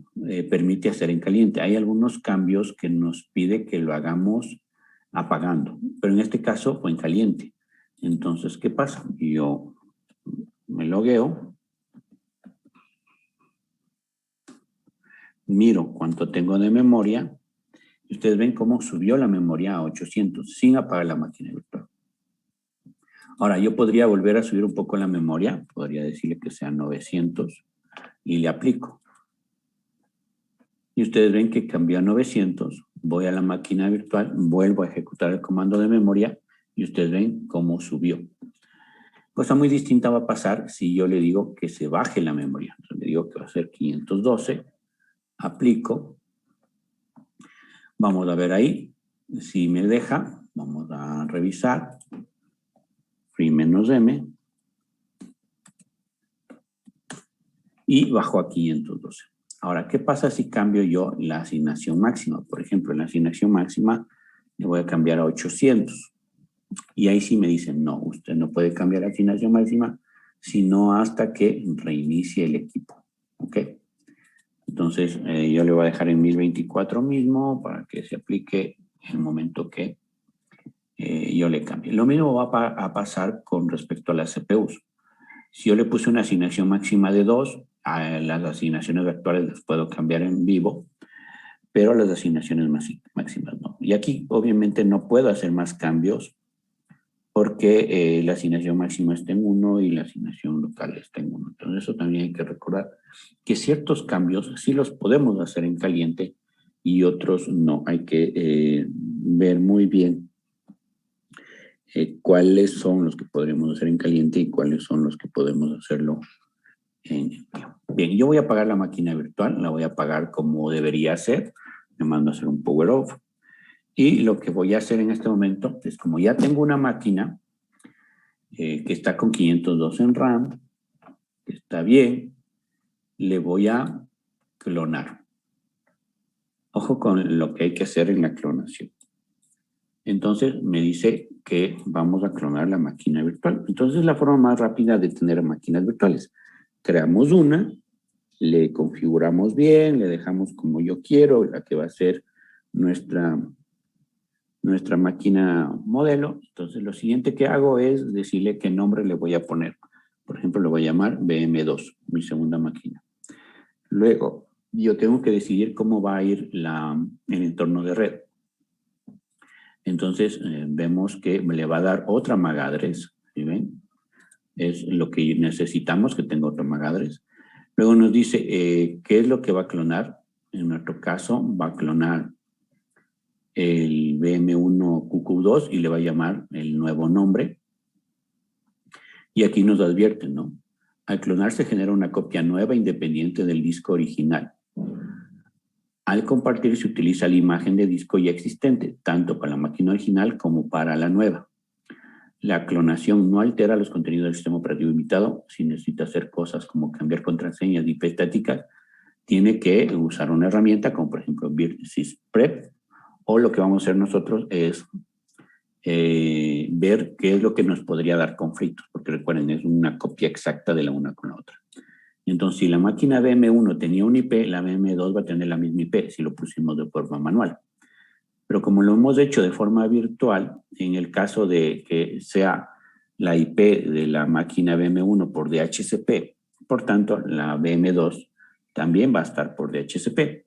permite hacer en caliente. Hay algunos cambios que nos pide que lo hagamos apagando, pero en este caso fue en caliente. Entonces, ¿qué pasa? Yo me logueo, miro cuánto tengo de memoria y ustedes ven cómo subió la memoria a 800 sin apagar la máquina virtual. Ahora, yo podría volver a subir un poco la memoria, podría decirle que sean 900 y le aplico. Y ustedes ven que cambió a 900, voy a la máquina virtual, vuelvo a ejecutar el comando de memoria y ustedes ven cómo subió. Cosa muy distinta va a pasar si yo le digo que se baje la memoria. Entonces le digo que va a ser 512, aplico. Vamos a ver ahí, si me deja, vamos a revisar. Free -M. Y bajo a 512. Ahora, ¿qué pasa si cambio yo la asignación máxima? Por ejemplo, en la asignación máxima le voy a cambiar a 800. Y ahí sí me dicen, no, usted no puede cambiar la asignación máxima, sino hasta que reinicie el equipo. ¿Ok? Entonces, yo le voy a dejar en 1024 mismo para que se aplique en el momento que yo le cambie. Lo mismo va a pasar con respecto a las CPUs. Si yo le puse una asignación máxima de 2, a las asignaciones actuales las puedo cambiar en vivo, pero las asignaciones máximas no. Y aquí obviamente no puedo hacer más cambios porque la asignación máxima está en 1 y la asignación local está en 1. Entonces eso también hay que recordar que ciertos cambios sí los podemos hacer en caliente y otros no. Hay que ver muy bien cuáles son los que podremos hacer en caliente y cuáles son los que podemos hacerlo en frío. Bien, yo voy a apagar la máquina virtual, la voy a apagar como debería ser. Me mando a hacer un power off. Y lo que voy a hacer en este momento es, como ya tengo una máquina que está con 512 en RAM, que está bien, le voy a clonar. Ojo con lo que hay que hacer en la clonación. Entonces me dice que vamos a clonar la máquina virtual. Entonces es la forma más rápida de tener máquinas virtuales. Creamos una, le configuramos bien, le dejamos como yo quiero, la que va a ser nuestra máquina modelo. Entonces lo siguiente que hago es decirle qué nombre le voy a poner. Por ejemplo, le voy a llamar BM2, mi segunda máquina. Luego, yo tengo que decidir cómo va a ir el entorno de red. Entonces, vemos que le va a dar otra MAC address, ¿sí ven? Es lo que necesitamos, que tenga otro MAC address. Luego nos dice qué es lo que va a clonar. En nuestro caso, va a clonar el BM1 QQ2 y le va a llamar el nuevo nombre. Y aquí nos advierte, ¿no? Al clonar se genera una copia nueva independiente del disco original. Al compartir se utiliza la imagen de disco ya existente, tanto para la máquina original como para la nueva. La clonación no altera los contenidos del sistema operativo invitado. Si necesita hacer cosas como cambiar contraseñas de IP estáticas, tiene que usar una herramienta como por ejemplo VirtSysPrep, o lo que vamos a hacer nosotros es ver qué es lo que nos podría dar conflictos, porque recuerden, es una copia exacta de la una con la otra. Entonces, si la máquina BM1 tenía un IP, la BM2 va a tener la misma IP si lo pusimos de forma manual. Pero como lo hemos hecho de forma virtual, en el caso de que sea la IP de la máquina BM1 por DHCP, por tanto, la BM2 también va a estar por DHCP.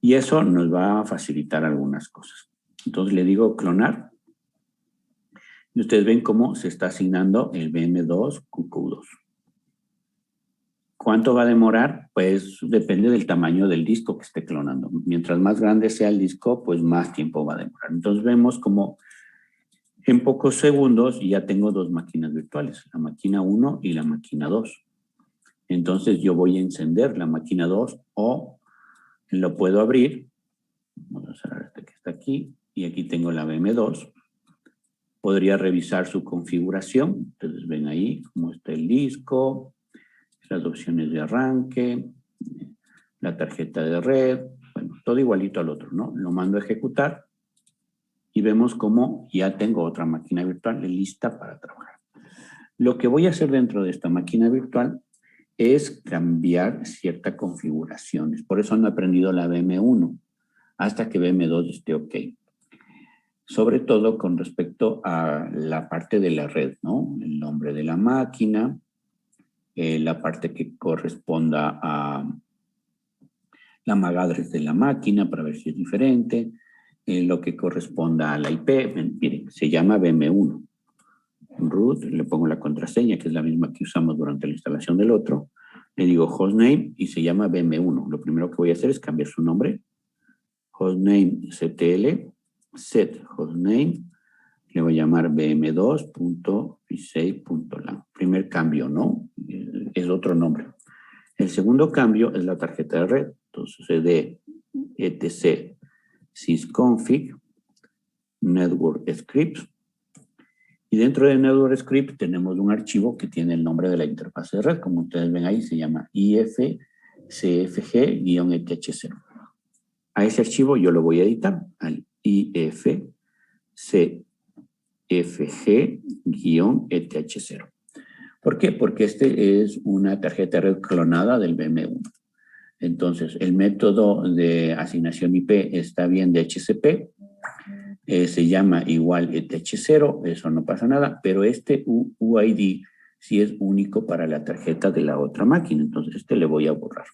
Y eso nos va a facilitar algunas cosas. Entonces le digo clonar. Y ustedes ven cómo se está asignando el BM2 QQ2. ¿Cuánto va a demorar? Pues depende del tamaño del disco que esté clonando. Mientras más grande sea el disco, pues más tiempo va a demorar. Entonces vemos como en pocos segundos ya tengo dos máquinas virtuales, la máquina 1 y la máquina 2. Entonces yo voy a encender la máquina 2 o lo puedo abrir. Vamos a cerrar este que está aquí y aquí tengo la BM2. Podría revisar su configuración. Ustedes ven ahí cómo está el disco, las opciones de arranque, la tarjeta de red, bueno, todo igualito al otro, ¿no? Lo mando a ejecutar y vemos cómo ya tengo otra máquina virtual lista para trabajar. Lo que voy a hacer dentro de esta máquina virtual es cambiar ciertas configuraciones. Por eso no he aprendido la VM1 hasta que VM2 esté ok. Sobre todo con respecto a la parte de la red, ¿no? El nombre de la máquina, la parte que corresponda a la MAC address de la máquina para ver si es diferente, lo que corresponda a la IP, miren, se llama VM1. Root, le pongo la contraseña, que es la misma que usamos durante la instalación del otro, le digo hostname y se llama VM1. Lo primero que voy a hacer es cambiar su nombre, hostname ctl, set hostname, le voy a llamar vm2.v6.lan. Primer cambio, ¿no? Es otro nombre. El segundo cambio es la tarjeta de red. Entonces, cd etc sysconfig network scripts. Y dentro de network script tenemos un archivo que tiene el nombre de la interfaz de red. Como ustedes ven ahí, se llama ifcfg-eth0. A ese archivo yo lo voy a editar al ifcfg-eth0. ¿Por qué? Porque este es una tarjeta de red clonada del VM1. Entonces, el método de asignación IP está bien de DHCP, se llama igual ETH0, eso no pasa nada, pero este UID sí es único para la tarjeta de la otra máquina, entonces este le voy a borrar.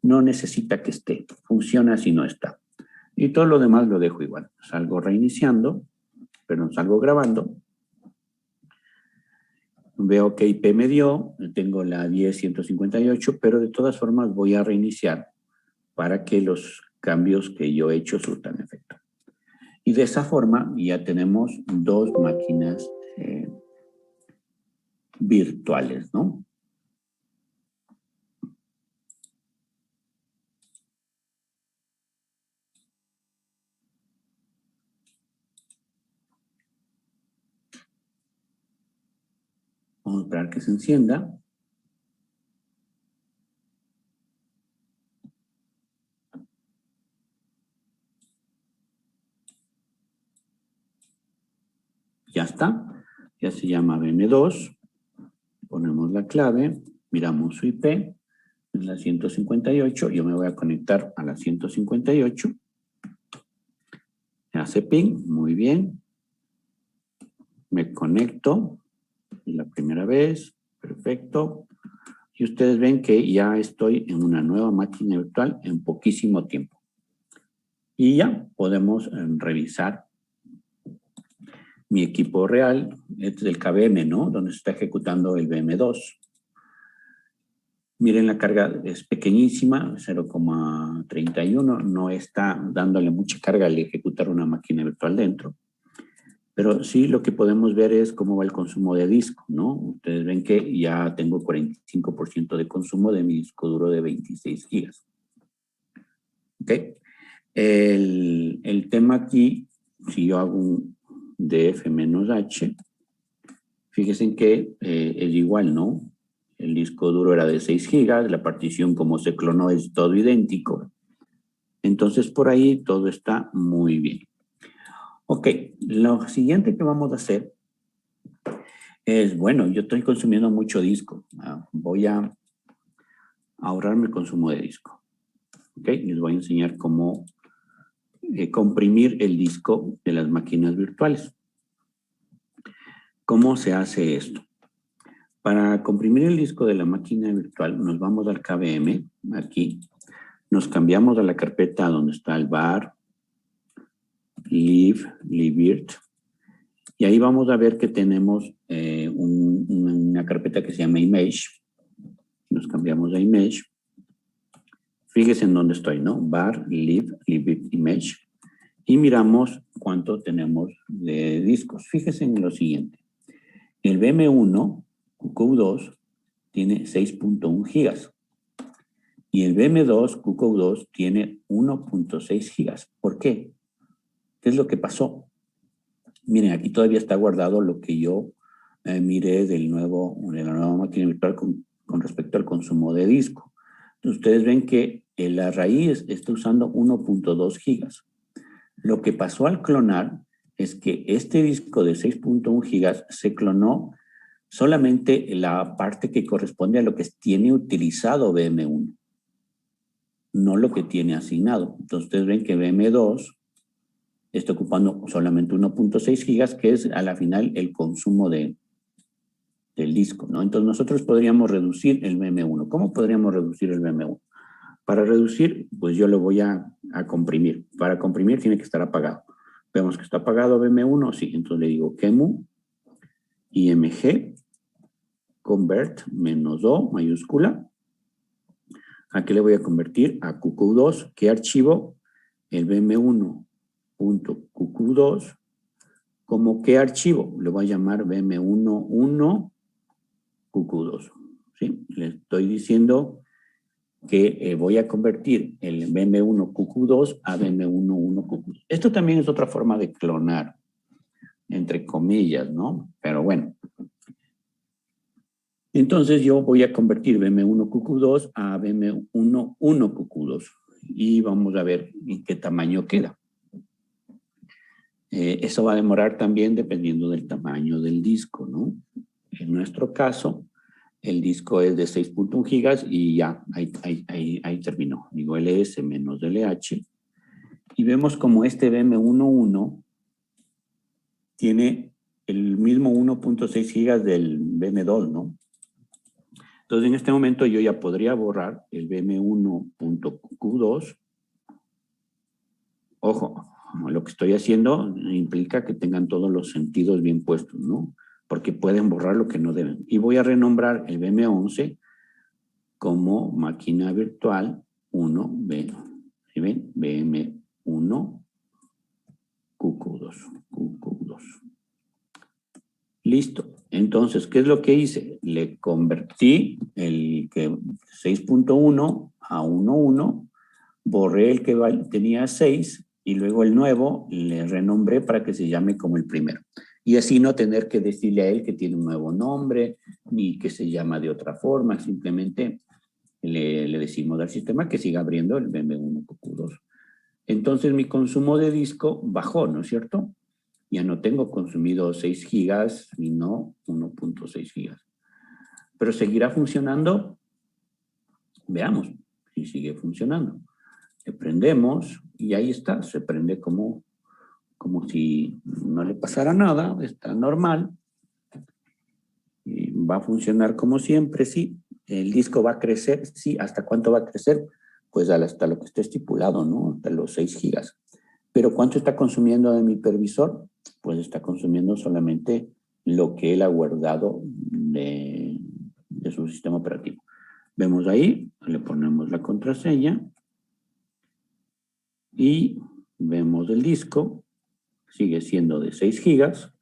No necesita que esté, funciona si no está. Y todo lo demás lo dejo igual. Salgo reiniciando, perdón, salgo grabando. Veo que IP me dio, tengo la 10.158, pero de todas formas voy a reiniciar para que los cambios que yo he hecho surtan efecto. Y de esa forma ya tenemos dos máquinas virtuales, ¿no? Vamos a esperar que se encienda. Ya está. Ya se llama VM2. Ponemos la clave, miramos su IP, es la 158. Yo me voy a conectar a la 158. Hace ping, muy bien. Me conecto. Es la primera vez. Perfecto. Y ustedes ven que ya estoy en una nueva máquina virtual en poquísimo tiempo. Y ya podemos revisar mi equipo real. Este es el KVM, ¿no? Donde se está ejecutando el VM2. Miren, la carga es pequeñísima, 0,31. No está dándole mucha carga al ejecutar una máquina virtual dentro. Pero sí lo que podemos ver es cómo va el consumo de disco, ¿no? Ustedes ven que ya tengo 45% de consumo de mi disco duro de 26 gigas. ¿Ok? El tema aquí, si yo hago un df-h, fíjense que es igual, ¿no? El disco duro era de 6 gigas, la partición como se clonó es todo idéntico. Entonces por ahí todo está muy bien. Ok, lo siguiente que vamos a hacer es, bueno, yo estoy consumiendo mucho disco. Voy a ahorrarme el consumo de disco. Ok, les voy a enseñar cómo comprimir el disco de las máquinas virtuales. ¿Cómo se hace esto? Para comprimir el disco de la máquina virtual, nos vamos al KVM, aquí, nos cambiamos a la carpeta donde está el var, livirt, y ahí vamos a ver que tenemos una carpeta que se llama image. Nos cambiamos a image. Fíjese en dónde estoy, ¿no? Var, livirt, image. Y miramos cuánto tenemos de discos. Fíjese en lo siguiente. El VM1, QCOW2, tiene 6.1 gigas. Y el VM2, QCOW2, tiene 1.6 gigas. ¿Por qué? ¿Qué es lo que pasó? Miren, aquí todavía está guardado lo que yo miré de la nueva máquina virtual con respecto al consumo de disco. Entonces, ustedes ven que la raíz está usando 1.2 gigas. Lo que pasó al clonar es que este disco de 6.1 gigas se clonó solamente la parte que corresponde a lo que tiene utilizado VM1, no lo que tiene asignado. Entonces, ustedes ven que VM2 está ocupando solamente 1.6 gigas, que es a la final el consumo del disco, ¿no? Entonces, nosotros podríamos reducir el VM1. ¿Cómo podríamos reducir el VM1? Para reducir, pues yo lo voy a comprimir. Para comprimir tiene que estar apagado. Vemos que está apagado VM1, sí. Entonces le digo QEMU, IMG, convert, -O, mayúscula. ¿A qué le voy a convertir? A QQ2. ¿Qué archivo? El VM1.QQ2. ¿Como qué archivo? Le voy a llamar VM11QQ2. ¿Sí? Le estoy diciendo que voy a convertir el VM1QQ2 a VM11QQ2. Esto también es otra forma de clonar, entre comillas, ¿no? Pero bueno. Entonces yo voy a convertir VM1QQ2 a VM11QQ2 y vamos a ver en qué tamaño queda. Eso va a demorar también dependiendo del tamaño del disco, ¿no? En nuestro caso, el disco es de 6.1 gigas y ya, ahí terminó. Digo LS menos LH. Y vemos como este VM11 tiene el mismo 1.6 gigas del VM2, ¿no? Entonces, en este momento yo ya podría borrar el VM1.Q2. Ojo, lo que estoy haciendo implica que tengan todos los sentidos bien puestos, ¿no? Porque pueden borrar lo que no deben. Y voy a renombrar el VM11 como máquina virtual 1B. ¿Sí ven? VM1 QQ2. Listo. Entonces, ¿qué es lo que hice? Le convertí el 6.1 a 1.1, borré el que tenía 6 y luego el nuevo le renombré para que se llame como el primero. Y así no tener que decirle a él que tiene un nuevo nombre ni que se llama de otra forma, simplemente le decimos al sistema que siga abriendo el VM1QQ2. Entonces mi consumo de disco bajó, ¿no es cierto? Ya no tengo consumido 6 gigas, sino 1.6 gigas. ¿Pero seguirá funcionando? Veamos si sigue funcionando. Le prendemos y ahí está, se prende como si no le pasara nada, está normal. Y va a funcionar como siempre, sí. El disco va a crecer, sí. ¿Hasta cuánto va a crecer? Pues hasta lo que esté estipulado, ¿no? Hasta los 6 gigas. ¿Pero cuánto está consumiendo de mi hipervisor? Pues está consumiendo solamente lo que él ha guardado de su sistema operativo. Vemos ahí, le ponemos la contraseña y vemos el disco, sigue siendo de 6 gigas.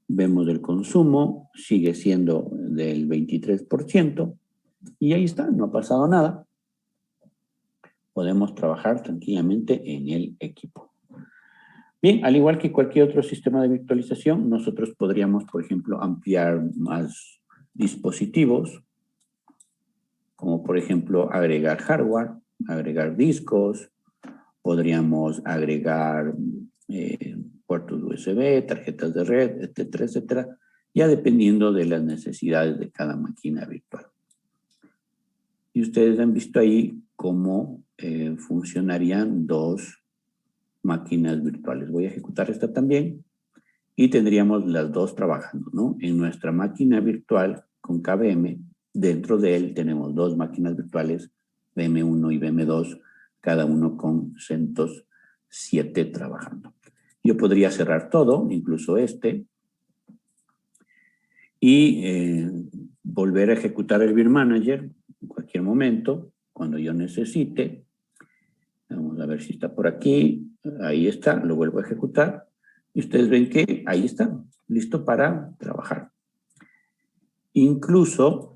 Vemos el consumo, sigue siendo del 23%, y ahí está, no ha pasado nada. Podemos trabajar tranquilamente en el equipo. Bien, al igual que cualquier otro sistema de virtualización, nosotros podríamos, por ejemplo, ampliar más dispositivos, como por ejemplo agregar hardware, agregar discos, podríamos agregar puertos USB, tarjetas de red, etcétera, etcétera, ya dependiendo de las necesidades de cada máquina virtual. Y ustedes han visto ahí cómo funcionarían dos máquinas virtuales. Voy a ejecutar esta también y tendríamos las dos trabajando, ¿no? En nuestra máquina virtual con KVM, dentro de él tenemos dos máquinas virtuales, VM1 y VM2, cada uno con CentOS 7 trabajando. Yo podría cerrar todo, incluso este, y volver a ejecutar el Vir Manager en cualquier momento, cuando yo necesite. Vamos a ver si está por aquí. Ahí está, lo vuelvo a ejecutar. Y ustedes ven que ahí está, listo para trabajar. Incluso,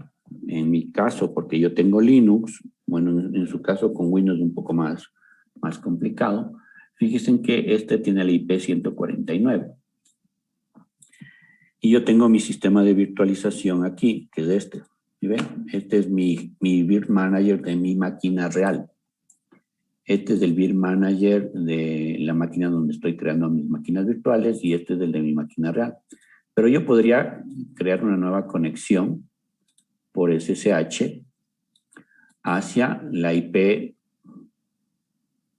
en mi caso, porque yo tengo Linux, bueno, en su caso con Windows un poco más complicado, fíjense que este tiene el IP 149. Y yo tengo mi sistema de virtualización aquí, que es este. ¿Sí ven? Este es mi Vir Manager de mi máquina real. Este es el Vir Manager de la máquina donde estoy creando mis máquinas virtuales y este es el de mi máquina real. Pero yo podría crear una nueva conexión por SSH hacia la IP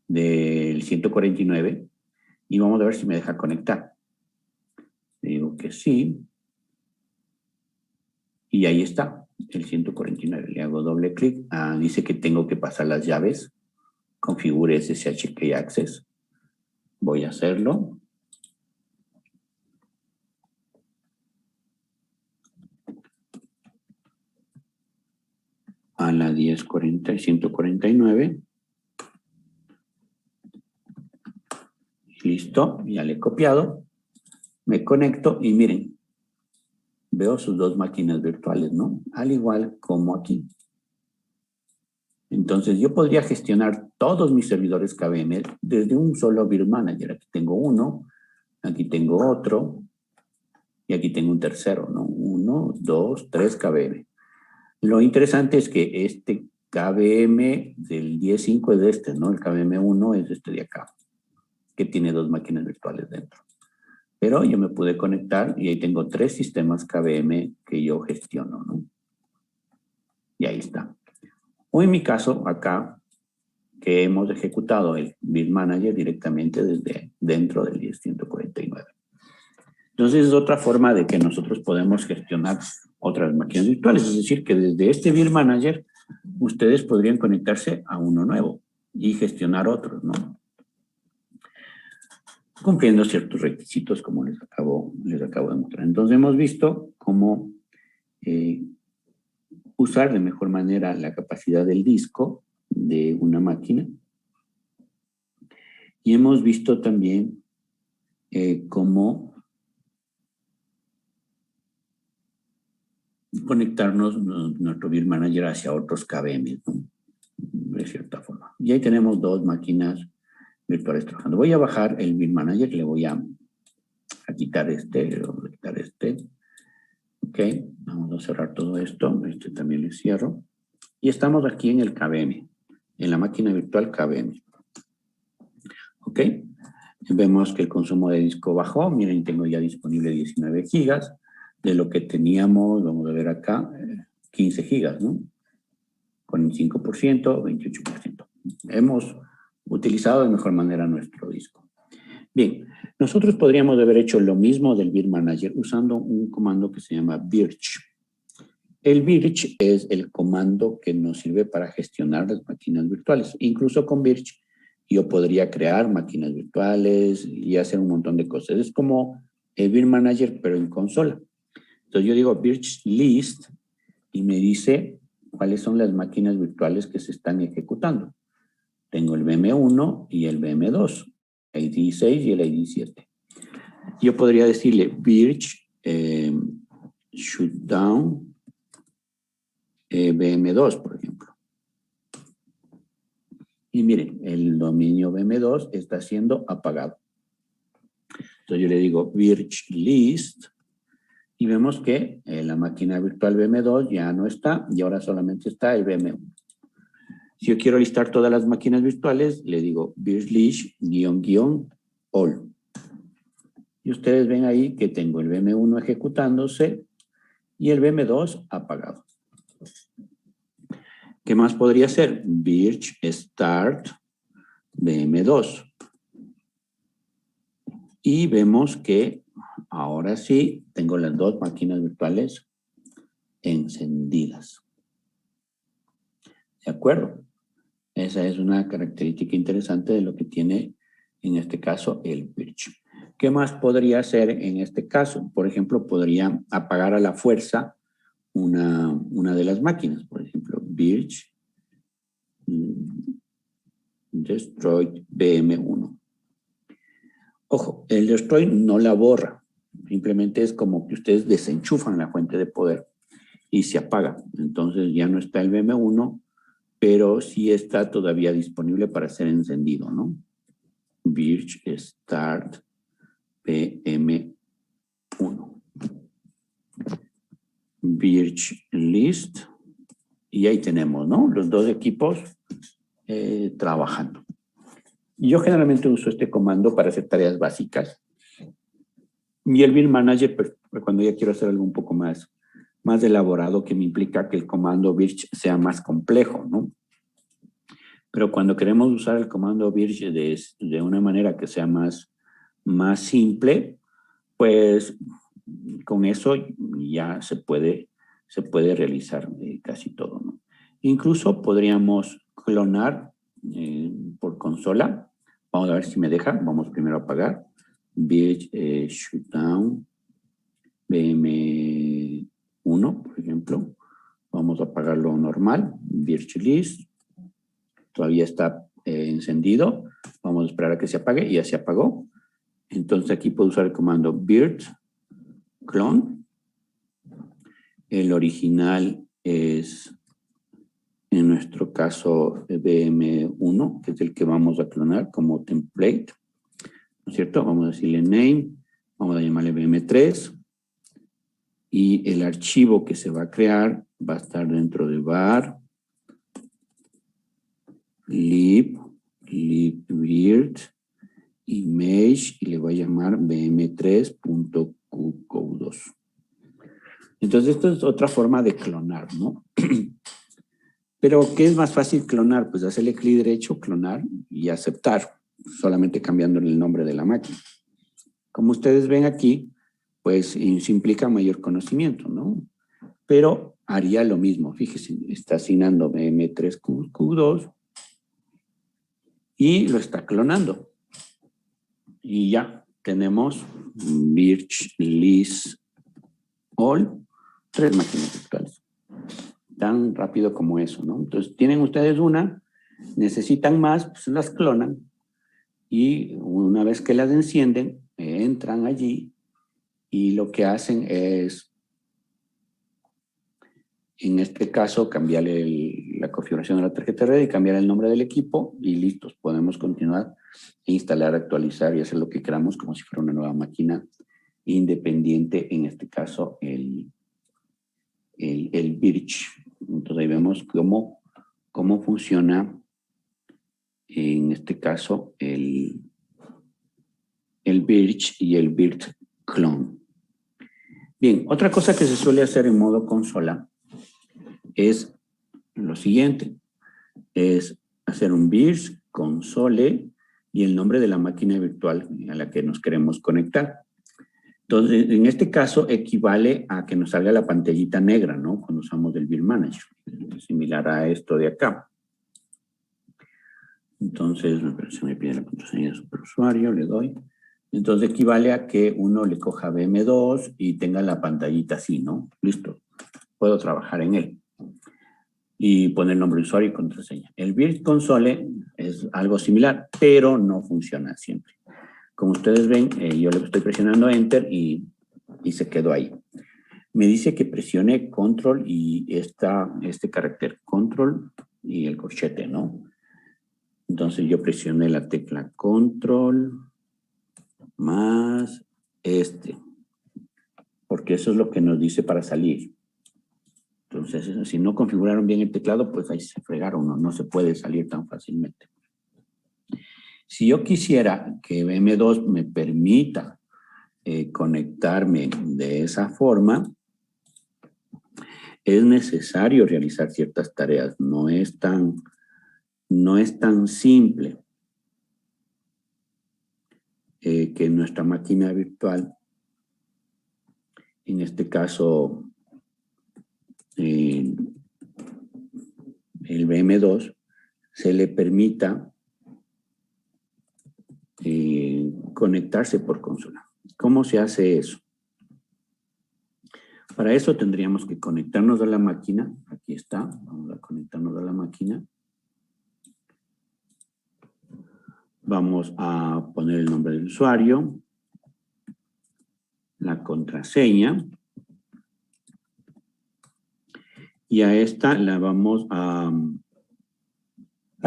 del 149 y vamos a ver si me deja conectar. Le digo que sí. Y ahí está, el 149. Le hago doble clic. Dice que tengo que pasar las llaves. Configure SSH Key Access. Voy a hacerlo. A la 1040 y 149. Listo, ya le he copiado. Me conecto y miren, veo sus dos máquinas virtuales, ¿no? Al igual como aquí. Entonces, yo podría gestionar todos mis servidores KVM desde un solo Vir Manager. Aquí tengo uno, aquí tengo otro, y aquí tengo un tercero, ¿no? 1, 2, 3 KVM. Lo interesante es que este KVM del 10.5 es de este, ¿no? El KVM1 es este de acá, que tiene dos máquinas virtuales dentro. Pero yo me pude conectar y ahí tengo 3 sistemas KVM que yo gestiono, ¿no? Y ahí está. O en mi caso, acá, que hemos ejecutado el Vir Manager directamente desde dentro del 10.149. Entonces, es otra forma de que nosotros podemos gestionar otras máquinas virtuales. Es decir, que desde este Vir Manager, ustedes podrían conectarse a uno nuevo y gestionar otros, ¿no? Cumpliendo ciertos requisitos, como les acabo de mostrar. Entonces, hemos visto cómo usar de mejor manera la capacidad del disco de una máquina. Y hemos visto también cómo conectarnos nuestro Vir Manager hacia otros KVM, ¿no? De cierta forma. Y ahí tenemos dos máquinas virtuales trabajando. Voy a bajar el Vir Manager, le voy a quitar este, Ok, vamos a cerrar todo esto. Este también le cierro. Y estamos aquí en el KVM, en la máquina virtual KVM. Ok, vemos que el consumo de disco bajó. Miren, tengo ya disponible 19 gigas. De lo que teníamos, vamos a ver acá, 15 gigas, ¿no? Con el 5%, 28%. Hemos utilizado de mejor manera nuestro disco. Bien, nosotros podríamos haber hecho lo mismo del Vir Manager usando un comando que se llama Virch. El Virch es el comando que nos sirve para gestionar las máquinas virtuales. Incluso con Virch yo podría crear máquinas virtuales y hacer un montón de cosas. Es como el Vir Manager, pero en consola. Entonces yo digo Virch List y me dice cuáles son las máquinas virtuales que se están ejecutando. Tengo el VM1 y el VM2, el ID6 y el ID7. Yo podría decirle Virch Shutdown VM2, por ejemplo. Y miren, el dominio VM2 está siendo apagado. Entonces yo le digo Virch List y vemos que la máquina virtual VM2 ya no está y ahora solamente está el VM1. Si yo quiero listar todas las máquinas virtuales, le digo Virch List --all. Y ustedes ven ahí que tengo el VM1 ejecutándose y el VM2 apagado. ¿Qué más podría ser? Virch Start VM2. Y vemos que ahora sí tengo las dos máquinas virtuales encendidas. ¿De acuerdo? Esa es una característica interesante de lo que tiene en este caso el Virch. ¿Qué más podría hacer en este caso? Por ejemplo, podría apagar a la fuerza una de las máquinas. Por ejemplo, Virch Destroy VM1. Ojo, el destroy no la borra. Simplemente es como que ustedes desenchufan la fuente de poder y se apaga. Entonces ya no está el VM1, pero sí está todavía disponible para ser encendido, ¿no? Virch Start VM1. Birch List. Y ahí tenemos, ¿no? Los dos equipos trabajando. Yo generalmente uso este comando para hacer tareas básicas. Y el Beer Manager, pues, cuando ya quiero hacer algo un poco más elaborado, que me implica que el comando Birch sea más complejo, ¿no? Pero cuando queremos usar el comando Birch de una manera que sea más simple, pues con eso ya se puede realizar casi todo, ¿no? Incluso podríamos clonar por consola. Vamos a ver si me deja. Vamos primero a apagar. Birch Shutdown BM1, por ejemplo. Vamos a apagarlo normal. Birch List. Todavía está encendido. Vamos a esperar a que se apague y ya se apagó. Entonces aquí puedo usar el comando birch clone. El original es, en nuestro caso, BM1, que es el que vamos a clonar como template, ¿no es cierto? Vamos a decirle name, vamos a llamarle BM3, y el archivo que se va a crear va a estar dentro de var lib image, y le voy a llamar bm3.qcode2. Entonces, esto es otra forma de clonar, ¿no? Pero, ¿qué es más fácil clonar? Pues hacerle clic derecho, clonar y aceptar, solamente cambiándole el nombre de la máquina. Como ustedes ven aquí, pues eso implica mayor conocimiento, ¿no? Pero haría lo mismo. Fíjense, está asignando bm3q2 y lo está clonando. Y ya tenemos Birch List All, 3 máquinas virtuales. Tan rápido como eso, ¿no? Entonces, tienen ustedes una, necesitan más, pues las clonan, y una vez que las encienden, entran allí y lo que hacen es, en este caso, cambiarle la configuración de la tarjeta de red y cambiar el nombre del equipo y listos. Podemos continuar e instalar, actualizar y hacer lo que queramos como si fuera una nueva máquina independiente, en este caso el Birch. Entonces ahí vemos cómo funciona, en este caso, el Birch y el Birch Clone. Bien, otra cosa que se suele hacer en modo consola es lo siguiente, es hacer un Birch console y el nombre de la máquina virtual a la que nos queremos conectar. Entonces, en este caso, equivale a que nos salga la pantallita negra, ¿no? Cuando usamos el Beer Manager. Es similar a esto de acá. Entonces, se me pide la contraseña de superusuario, le doy. Entonces, equivale a que uno le coja BM2 y tenga la pantallita así, ¿no? Listo. Puedo trabajar en él. Y poner nombre de usuario y contraseña. El Beer Console es algo similar, pero no funciona siempre. Como ustedes ven, yo le estoy presionando Enter y se quedó ahí. Me dice que presione Control y este carácter Control y el corchete, ¿no? Entonces yo presioné la tecla Control más porque eso es lo que nos dice para salir. Entonces, si no configuraron bien el teclado, pues ahí se fregaron, no se puede salir tan fácilmente. Si yo quisiera que BM2 me permita conectarme de esa forma, es necesario realizar ciertas tareas. No es tan simple que nuestra máquina virtual, en este caso el BM2, se le permita conectarse por consola. ¿Cómo se hace eso? Para eso tendríamos que conectarnos a la máquina. Aquí está, vamos a conectarnos a la máquina. Vamos a poner el nombre del usuario, la contraseña, y a esta la vamos a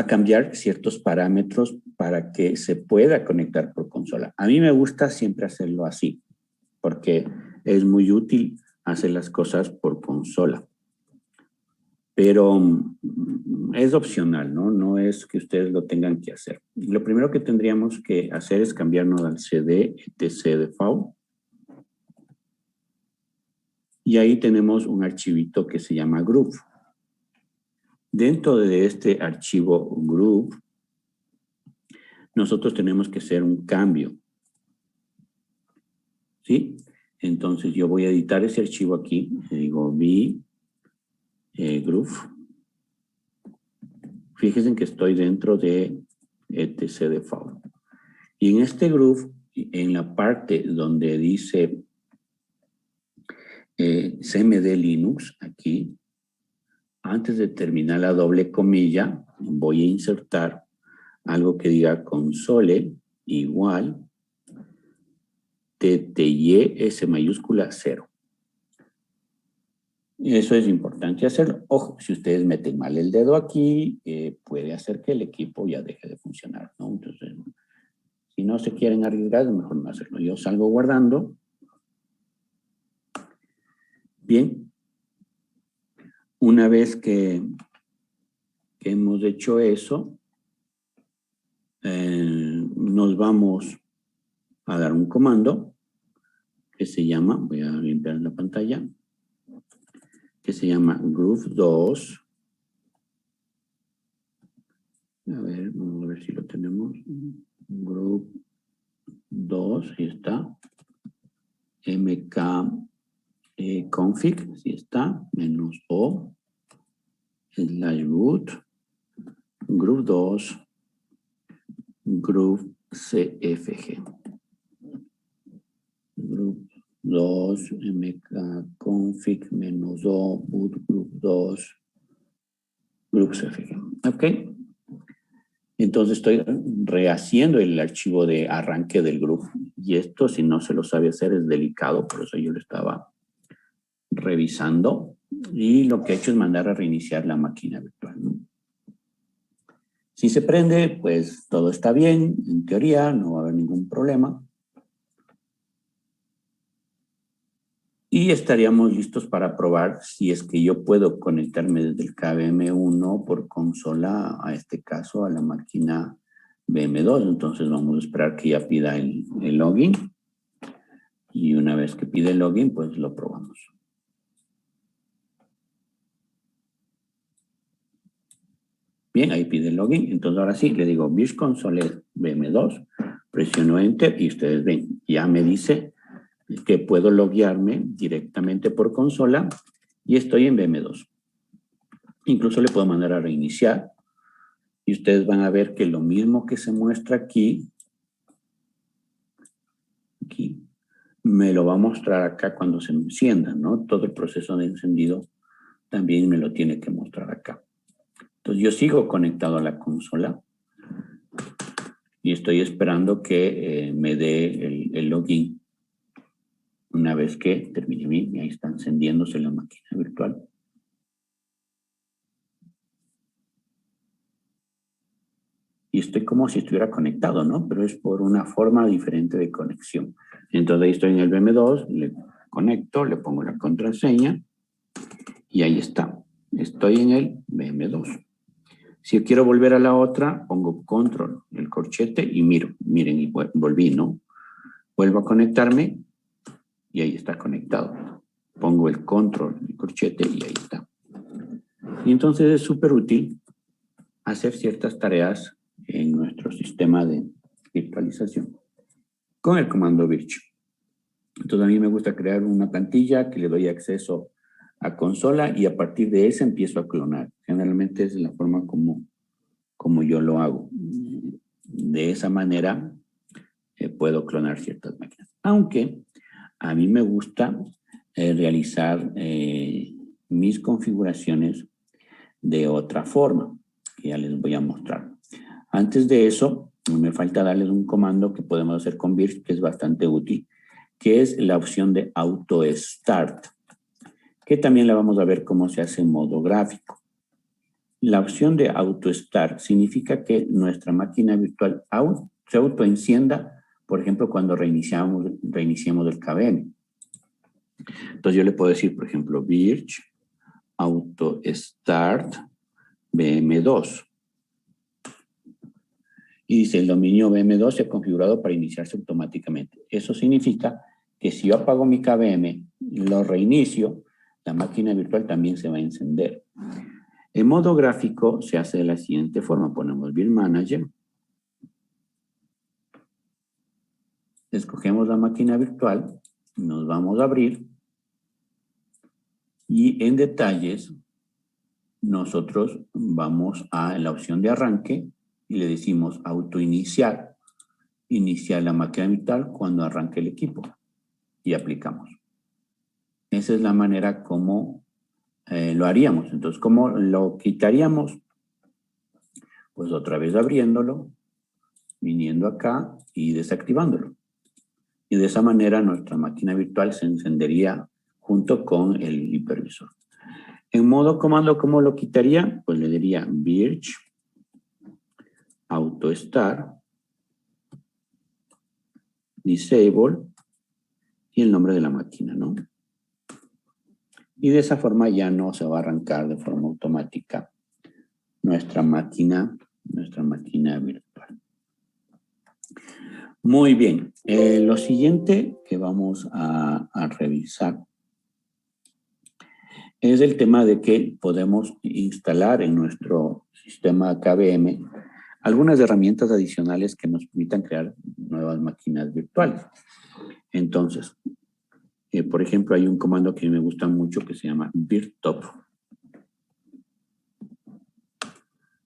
cambiar ciertos parámetros para que se pueda conectar por consola. A mí me gusta siempre hacerlo así, porque es muy útil hace las cosas por consola. Pero es opcional, ¿no? No es que ustedes lo tengan que hacer. Lo primero que tendríamos que hacer es cambiarnos al CD etc default. Y ahí tenemos un archivito que se llama Groove. Dentro de este archivo Groove, nosotros tenemos que hacer un cambio. ¿Sí? Entonces yo voy a editar ese archivo aquí. Le digo Groove. Fíjense que estoy dentro de etc default. Y en este Groove, en la parte donde dice CMD Linux, aquí, antes de terminar la doble comilla, voy a insertar algo que diga console igual TTY S mayúscula 0. Eso es importante hacerlo. Ojo, si ustedes meten mal el dedo aquí, puede hacer que el equipo ya deje de funcionar, ¿no? Entonces, si no se quieren arriesgar, es mejor no hacerlo. Yo salgo guardando. Bien. Una vez que hemos hecho eso, nos vamos a dar un comando que se llama, voy a limpiar la pantalla, que se llama Groove 2. A ver, vamos a ver si lo tenemos. Groove 2, ahí está. MK config, así está, -o, /root, Groove 2, Groove CFG. Groove 2, MK config, -o, boot, Groove 2, Groove CFG. Ok. Entonces estoy rehaciendo el archivo de arranque del Groove. Y esto, si no se lo sabe hacer, es delicado. Por eso yo lo estaba revisando. Y lo que he hecho es mandar a reiniciar la máquina virtual, ¿no? Si se prende, pues todo está bien. En teoría, no va a haber ningún problema. Y estaríamos listos para probar si es que yo puedo conectarme desde el KVM1 por consola, a este caso, a la máquina VM2. Entonces vamos a esperar que ya pida el login. Y una vez que pide el login, pues lo probamos. Bien, ahí pide el login. Entonces ahora sí, le digo Virtual Console VM2. Presiono Enter y ustedes ven, ya me dice que puedo loguearme directamente por consola y estoy en VM2. Incluso le puedo mandar a reiniciar y ustedes van a ver que lo mismo que se muestra aquí, me lo va a mostrar acá cuando se encienda, ¿no? Todo el proceso de encendido también me lo tiene que mostrar acá. Entonces yo sigo conectado a la consola y estoy esperando que me dé el login. Una vez que termine bien, ahí está encendiéndose la máquina virtual. Y estoy como si estuviera conectado, ¿no? Pero es por una forma diferente de conexión. Entonces ahí estoy en el VM2, le conecto, le pongo la contraseña y ahí está. Estoy en el VM2. Si quiero volver a la otra, pongo control, el corchete y miro. Miren, y volví, ¿no? Vuelvo a conectarme y ahí está conectado. Pongo el control, el corchete y ahí está. Y entonces es súper útil hacer ciertas tareas en nuestro sistema de virtualización con el comando virtual. Entonces a mí me gusta crear una plantilla que le doy acceso a consola y a partir de esa empiezo a clonar. Generalmente es la forma como yo lo hago. De esa manera puedo clonar ciertas máquinas. Aunque a mí me gusta realizar mis configuraciones de otra forma, que ya les voy a mostrar. Antes de eso, me falta darles un comando que podemos hacer con Virch, que es bastante útil, que es la opción de Auto Start, que también la vamos a ver cómo se hace en modo gráfico. La opción de Auto Start significa que nuestra máquina virtual se autoencienda, por ejemplo, cuando reiniciamos el KVM. Entonces yo le puedo decir, por ejemplo, Virch Auto Start VM2. Y dice, el dominio VM2 se ha configurado para iniciarse automáticamente. Eso significa que si yo apago mi KVM, lo reinicio, la máquina virtual también se va a encender. En modo gráfico se hace de la siguiente forma. Ponemos Build Manager. Escogemos la máquina virtual. Nos vamos a abrir. Y en detalles, nosotros vamos a la opción de arranque y le decimos autoiniciar. Iniciar la máquina virtual cuando arranque el equipo. Y aplicamos. Esa es la manera como lo haríamos. Entonces, ¿cómo lo quitaríamos? Pues otra vez abriéndolo, viniendo acá y desactivándolo. Y de esa manera nuestra máquina virtual se encendería junto con el hipervisor. En modo comando, ¿cómo lo quitaría? Pues le diría Virch Auto Start Disable y el nombre de la máquina, ¿no? Y de esa forma ya no se va a arrancar de forma automática nuestra máquina virtual. Muy bien. Lo siguiente que vamos a revisar es el tema de que podemos instalar en nuestro sistema KVM algunas herramientas adicionales que nos permitan crear nuevas máquinas virtuales. Entonces, por ejemplo, hay un comando que me gusta mucho que se llama virtop.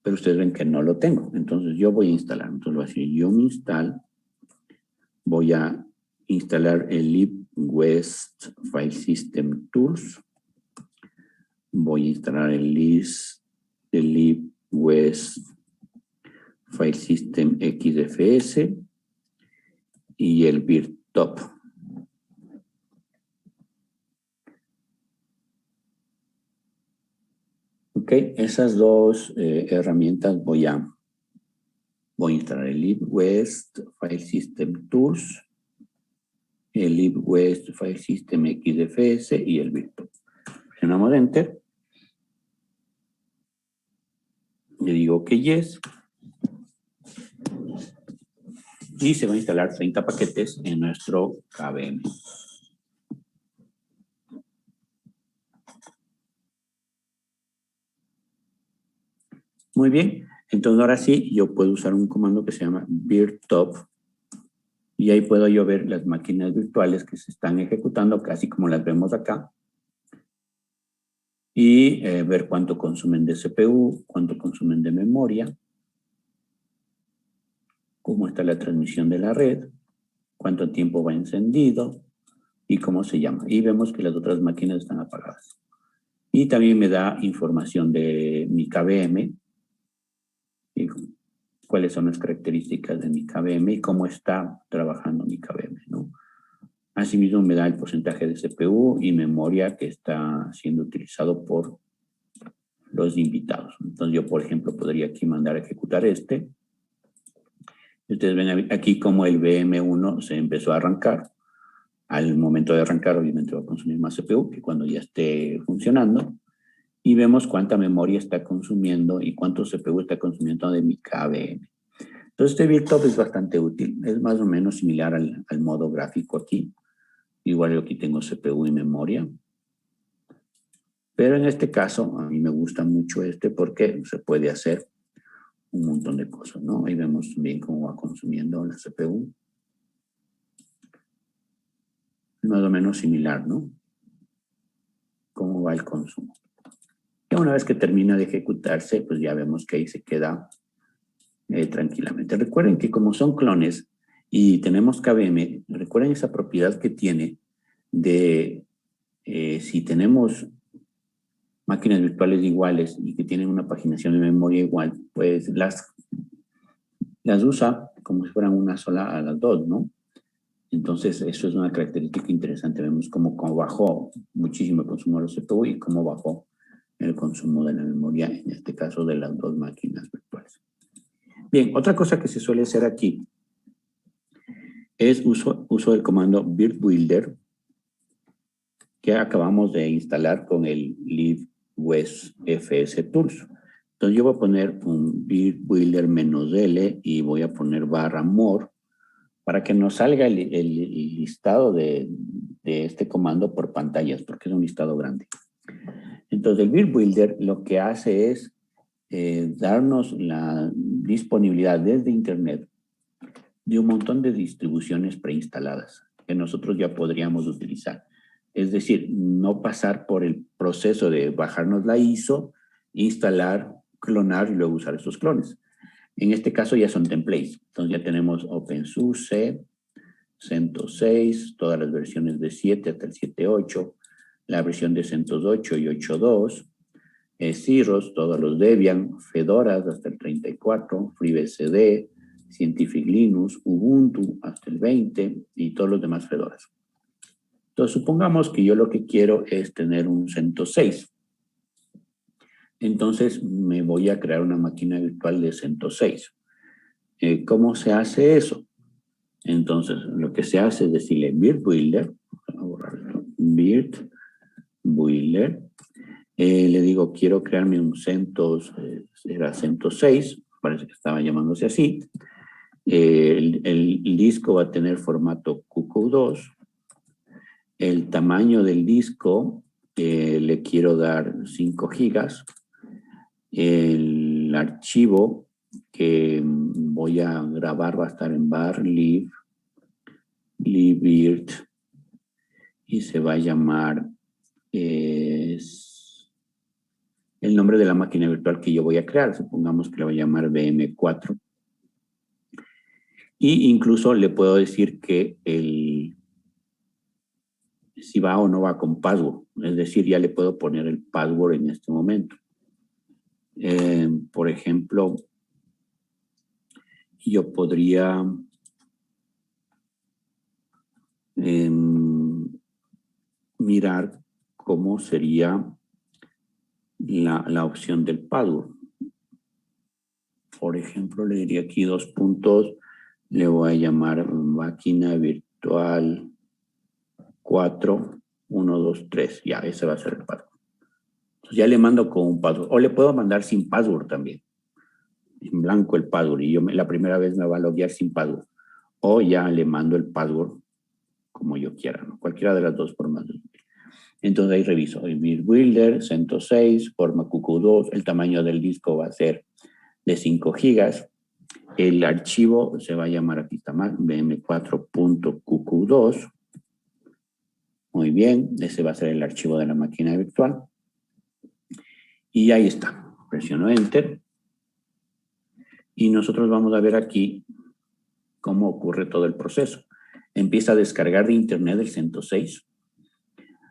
Pero ustedes ven que no lo tengo. Entonces, yo voy a instalar. Entonces, voy a decir yo me install. Voy a instalar el libwest File System Tools. Voy a instalar el libwest File System XFS y el virtop. Ok, esas dos herramientas voy a instalar el libwest File System Tools, el libwest File System XFS y el virtop. Presionamos Enter. Le digo que yes. Y se va a instalar 30 paquetes en nuestro KVM. Muy bien. Entonces ahora sí, yo puedo usar un comando que se llama virtop. Y ahí puedo yo ver las máquinas virtuales que se están ejecutando, casi como las vemos acá. Y ver cuánto consumen de CPU, cuánto consumen de memoria, cómo está la transmisión de la red, cuánto tiempo va encendido y cómo se llama. Y vemos que las otras máquinas están apagadas. Y también me da información de mi KVM, y cuáles son las características de mi KVM y cómo está trabajando mi KVM, ¿no? Asimismo me da el porcentaje de CPU y memoria que está siendo utilizado por los invitados. Entonces yo, por ejemplo, podría aquí mandar a ejecutar este. Ustedes ven aquí como el VM1 se empezó a arrancar. Al momento de arrancar, obviamente va a consumir más CPU que cuando ya esté funcionando. Y vemos cuánta memoria está consumiendo y cuánto CPU está consumiendo de mi KVM. Entonces este virtop es bastante útil. Es más o menos similar al modo gráfico aquí. Igual yo aquí tengo CPU y memoria. Pero en este caso, a mí me gusta mucho este porque se puede hacer un montón de cosas, ¿no? Ahí vemos también cómo va consumiendo la CPU. Más o menos similar, ¿no? Cómo va el consumo. Y una vez que termina de ejecutarse, pues ya vemos que ahí se queda tranquilamente. Recuerden que como son clones y tenemos KVM, recuerden esa propiedad que tiene de si tenemos máquinas virtuales iguales y que tienen una paginación de memoria igual, pues las usa como si fueran una sola a las dos, ¿no? Entonces, eso es una característica interesante. Vemos cómo bajó muchísimo el consumo de los CPU y cómo bajó el consumo de la memoria, en este caso de las dos máquinas virtuales. Bien, otra cosa que se suele hacer aquí es uso del comando virtbuilder que acabamos de instalar con el libwest fs tools. Entonces yo voy a poner un builder -L y voy a poner /more para que nos salga el listado de este comando por pantallas, porque es un listado grande. Entonces el builder lo que hace es darnos la disponibilidad desde internet de un montón de distribuciones preinstaladas que nosotros ya podríamos utilizar. Es decir, no pasar por el proceso de bajarnos la ISO, instalar, clonar y luego usar estos clones. En este caso ya son templates. Entonces ya tenemos OpenSUSE, CentOS 6, todas las versiones de 7 hasta el 7.8, la versión de CentOS 8 y 8.2, Cirrus, todos los Debian, Fedoras hasta el 34, FreeBSD, Scientific Linux, Ubuntu hasta el 20 y todos los demás Fedoras. Entonces, supongamos que yo lo que quiero es tener un CentOS 6. Entonces, me voy a crear una máquina virtual de CentOS 6. ¿Cómo se hace eso? Entonces, lo que se hace es decirle builder, builder, le digo, quiero crearme un CentOS, era CentOS 6, parece que estaba llamándose así. El disco va a tener formato QQ2. El tamaño del disco le quiero dar 5 gigas. El archivo que voy a grabar va a estar en bar libvirt y se va a llamar el nombre de la máquina virtual que yo voy a crear. Supongamos que la voy a llamar VM4. Y incluso le puedo decir que si va o no va con password. Es decir, ya le puedo poner el password en este momento. Por ejemplo, yo podría mirar cómo sería la opción del password. Por ejemplo, le diría aquí 2 puntos, le voy a llamar máquina virtual 4, 1, 2, 3. Ya, ese va a ser el password. Entonces ya le mando con un password. O le puedo mandar sin password también. En blanco el password. Y la primera vez me va a loguear sin password. O ya le mando el password como yo quiera, ¿no? Cualquiera de las dos formas. Entonces ahí reviso. El builder, CentOS 6, forma QQ2. El tamaño del disco va a ser de 5 gigas. El archivo se va a llamar, aquí está mal, bm4.qq2. Muy bien, ese va a ser el archivo de la máquina virtual. Y ahí está. Presiono Enter. Y nosotros vamos a ver aquí cómo ocurre todo el proceso. Empieza a descargar de internet el CentOS 6.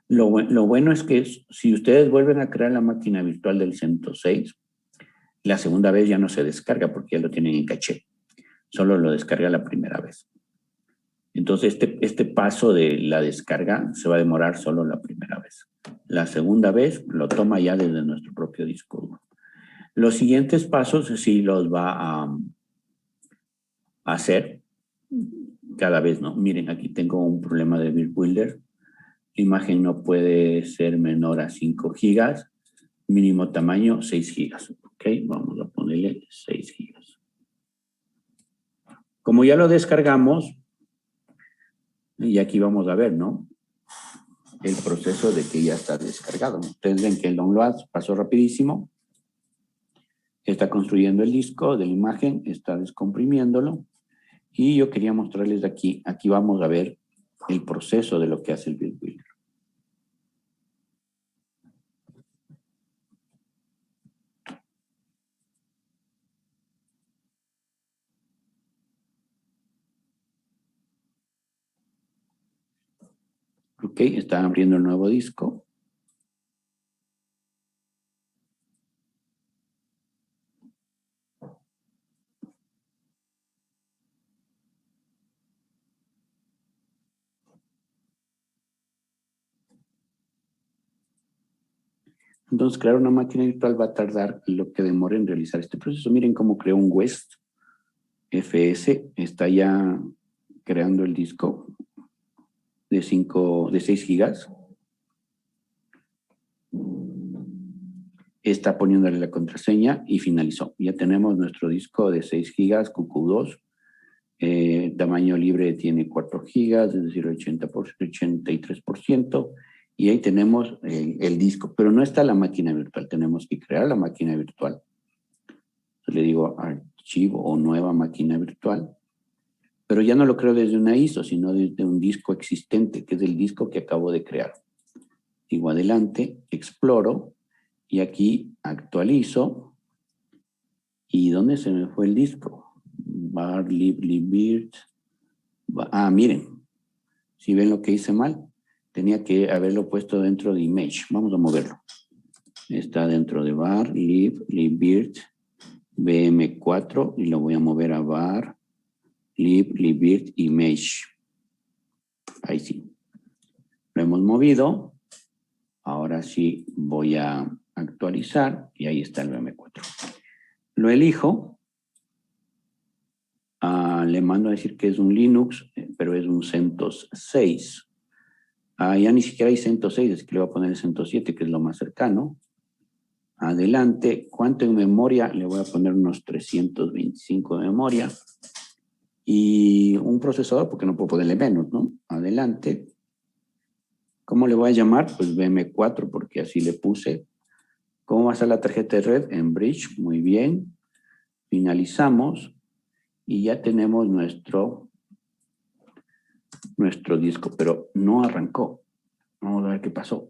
Lo bueno es que si ustedes vuelven a crear la máquina virtual del CentOS 6, la segunda vez ya no se descarga porque ya lo tienen en caché. Solo lo descarga la primera vez. Entonces, este paso de la descarga se va a demorar solo la primera vez. La segunda vez lo toma ya desde nuestro propio disco duro. Los siguientes pasos sí los va a hacer cada vez, ¿no? Miren, aquí tengo un problema de builder. La imagen no puede ser menor a 5 gigas. Mínimo tamaño 6 gigas. Ok, vamos a ponerle 6 gigas. Como ya lo descargamos, y aquí vamos a ver, ¿no? El proceso de que ya está descargado. Ustedes ven que el download pasó rapidísimo. Está construyendo el disco de la imagen, está descomprimiéndolo. Y yo quería mostrarles de aquí. Aquí vamos a ver el proceso de lo que hace el builder. Ok, está abriendo el nuevo disco. Entonces, crear una máquina virtual va a tardar lo que demore en realizar este proceso. Miren cómo creó un West FS. Está ya creando el disco de 6 gigas. Está poniéndole la contraseña y finalizó. Ya tenemos nuestro disco de 6 GB QQ2. Tamaño libre tiene 4 GB, es decir, 83%. Y ahí tenemos el disco, pero no está la máquina virtual. Tenemos que crear la máquina virtual. Entonces le digo archivo o nueva máquina virtual. Pero ya no lo creo desde una ISO, sino desde un disco existente, que es el disco que acabo de crear. Sigo adelante, exploro, y aquí actualizo. ¿Y dónde se me fue el disco? Var, lib, libvirt. Miren. Si ven lo que hice mal, tenía que haberlo puesto dentro de image. Vamos a moverlo. Está dentro de var, lib, libvirt, bm4, y lo voy a mover a var, lib, libvirt, image. Ahí sí. Lo hemos movido. Ahora sí voy a actualizar y ahí está el BM4. Lo elijo. Le mando a decir que es un Linux, pero es un CentOS 6. Ya ni siquiera hay CentOS 6, es que le voy a poner el CentOS 7, que es lo más cercano. Adelante. ¿Cuánto en memoria? Le voy a poner unos 325 de memoria. Y un procesador, porque no puedo ponerle menos, ¿no? Adelante. ¿Cómo le voy a llamar? Pues BM4, porque así le puse. ¿Cómo va a ser la tarjeta de red? En Bridge, muy bien. Finalizamos y ya tenemos nuestro disco, pero no arrancó. Vamos a ver qué pasó.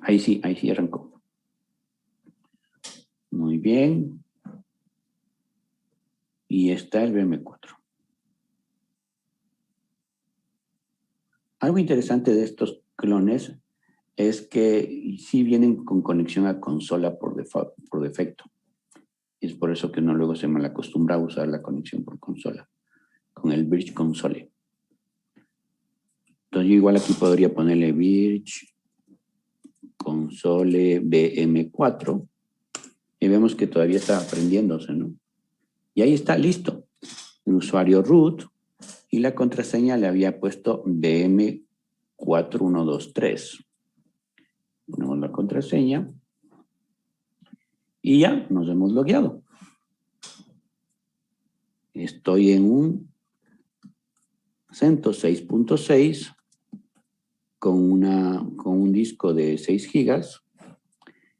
Ahí sí arrancó. Muy bien. Y está el BM4. Algo interesante de estos clones es que sí vienen con conexión a consola por defecto. Es por eso que uno luego se mal acostumbra a usar la conexión por consola, con el Bridge Console. Entonces yo igual aquí podría ponerle Bridge Console BM4 y vemos que todavía está aprendiéndose, ¿no? Y ahí está, listo. El usuario root y la contraseña le había puesto BM4123. Ponemos la contraseña y ya nos hemos logueado. Estoy en un CentOS 6.6 con un disco de 6 GB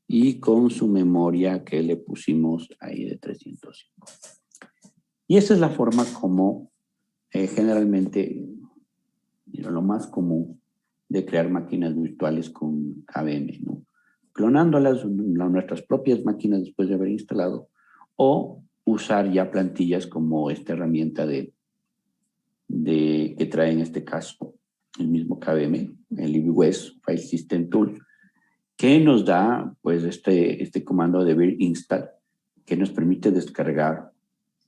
y con su memoria que le pusimos ahí de 305. Y esa es la forma como generalmente, lo más común de crear máquinas virtuales con KVM, ¿no? Clonándolas nuestras propias máquinas después de haber instalado o usar ya plantillas como esta herramienta que trae en este caso el mismo KVM, el IBWest File System Tool, que nos da pues este comando de vir install que nos permite descargar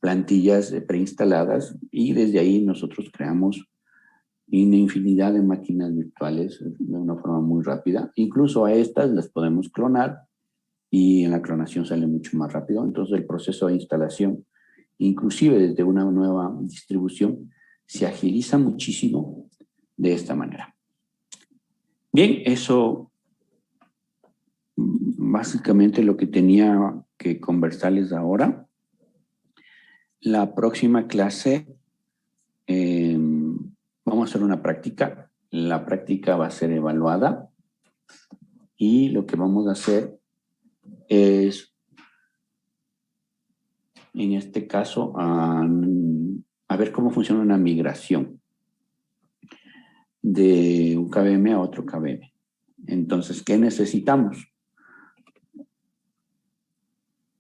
plantillas preinstaladas y desde ahí nosotros creamos una infinidad de máquinas virtuales de una forma muy rápida. Incluso a estas las podemos clonar y en la clonación sale mucho más rápido. Entonces el proceso de instalación, inclusive desde una nueva distribución, se agiliza muchísimo de esta manera. Bien, eso básicamente lo que tenía que conversarles ahora. La próxima clase vamos a hacer una práctica. La práctica va a ser evaluada y lo que vamos a hacer es, en este caso, a ver cómo funciona una migración de un KVM a otro KVM. Entonces, ¿qué necesitamos?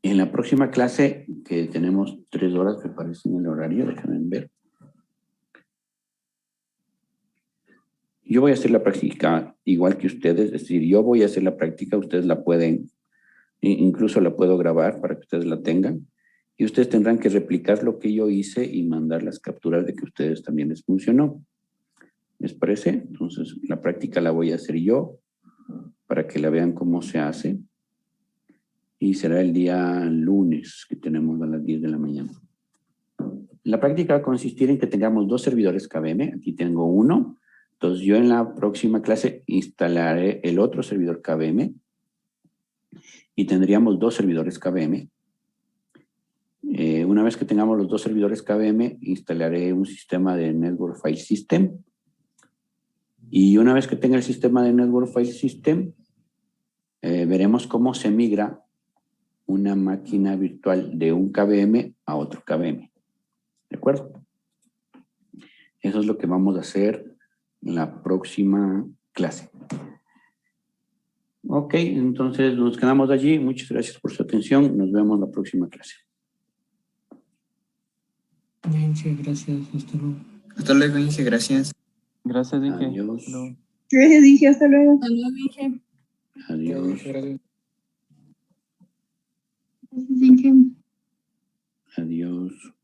En la próxima clase, que tenemos 3 horas, me parece en el horario, déjenme ver. Yo voy a hacer la práctica igual que ustedes, es decir, yo voy a hacer la práctica, ustedes la pueden, incluso la puedo grabar para que ustedes la tengan, y ustedes tendrán que replicar lo que yo hice y mandar las capturas de que a ustedes también les funcionó. ¿Les parece? Entonces, la práctica la voy a hacer yo, para que la vean cómo se hace, y será el día lunes, que tenemos a las 10 de la mañana. La práctica va a consistir en que tengamos 2 servidores KVM. Aquí tengo uno. Entonces, yo en la próxima clase instalaré el otro servidor KVM y tendríamos 2 servidores KVM. Una vez que tengamos los 2 servidores KVM, instalaré un sistema de Network File System. Y una vez que tenga el sistema de Network File System, veremos cómo se migra una máquina virtual de un KVM a otro KVM. ¿De acuerdo? Eso es lo que vamos a hacer en la próxima clase. Ok, entonces nos quedamos allí. Muchas gracias por su atención. Nos vemos en la próxima clase. Bien, sí, gracias. Hasta luego. Hasta luego, Inge, gracias. Gracias, Inge. Adiós. Hasta luego. Gracias, Inge. Hasta luego. Hasta luego, Inge. Adiós. Gracias. Gracias, Inge. Adiós.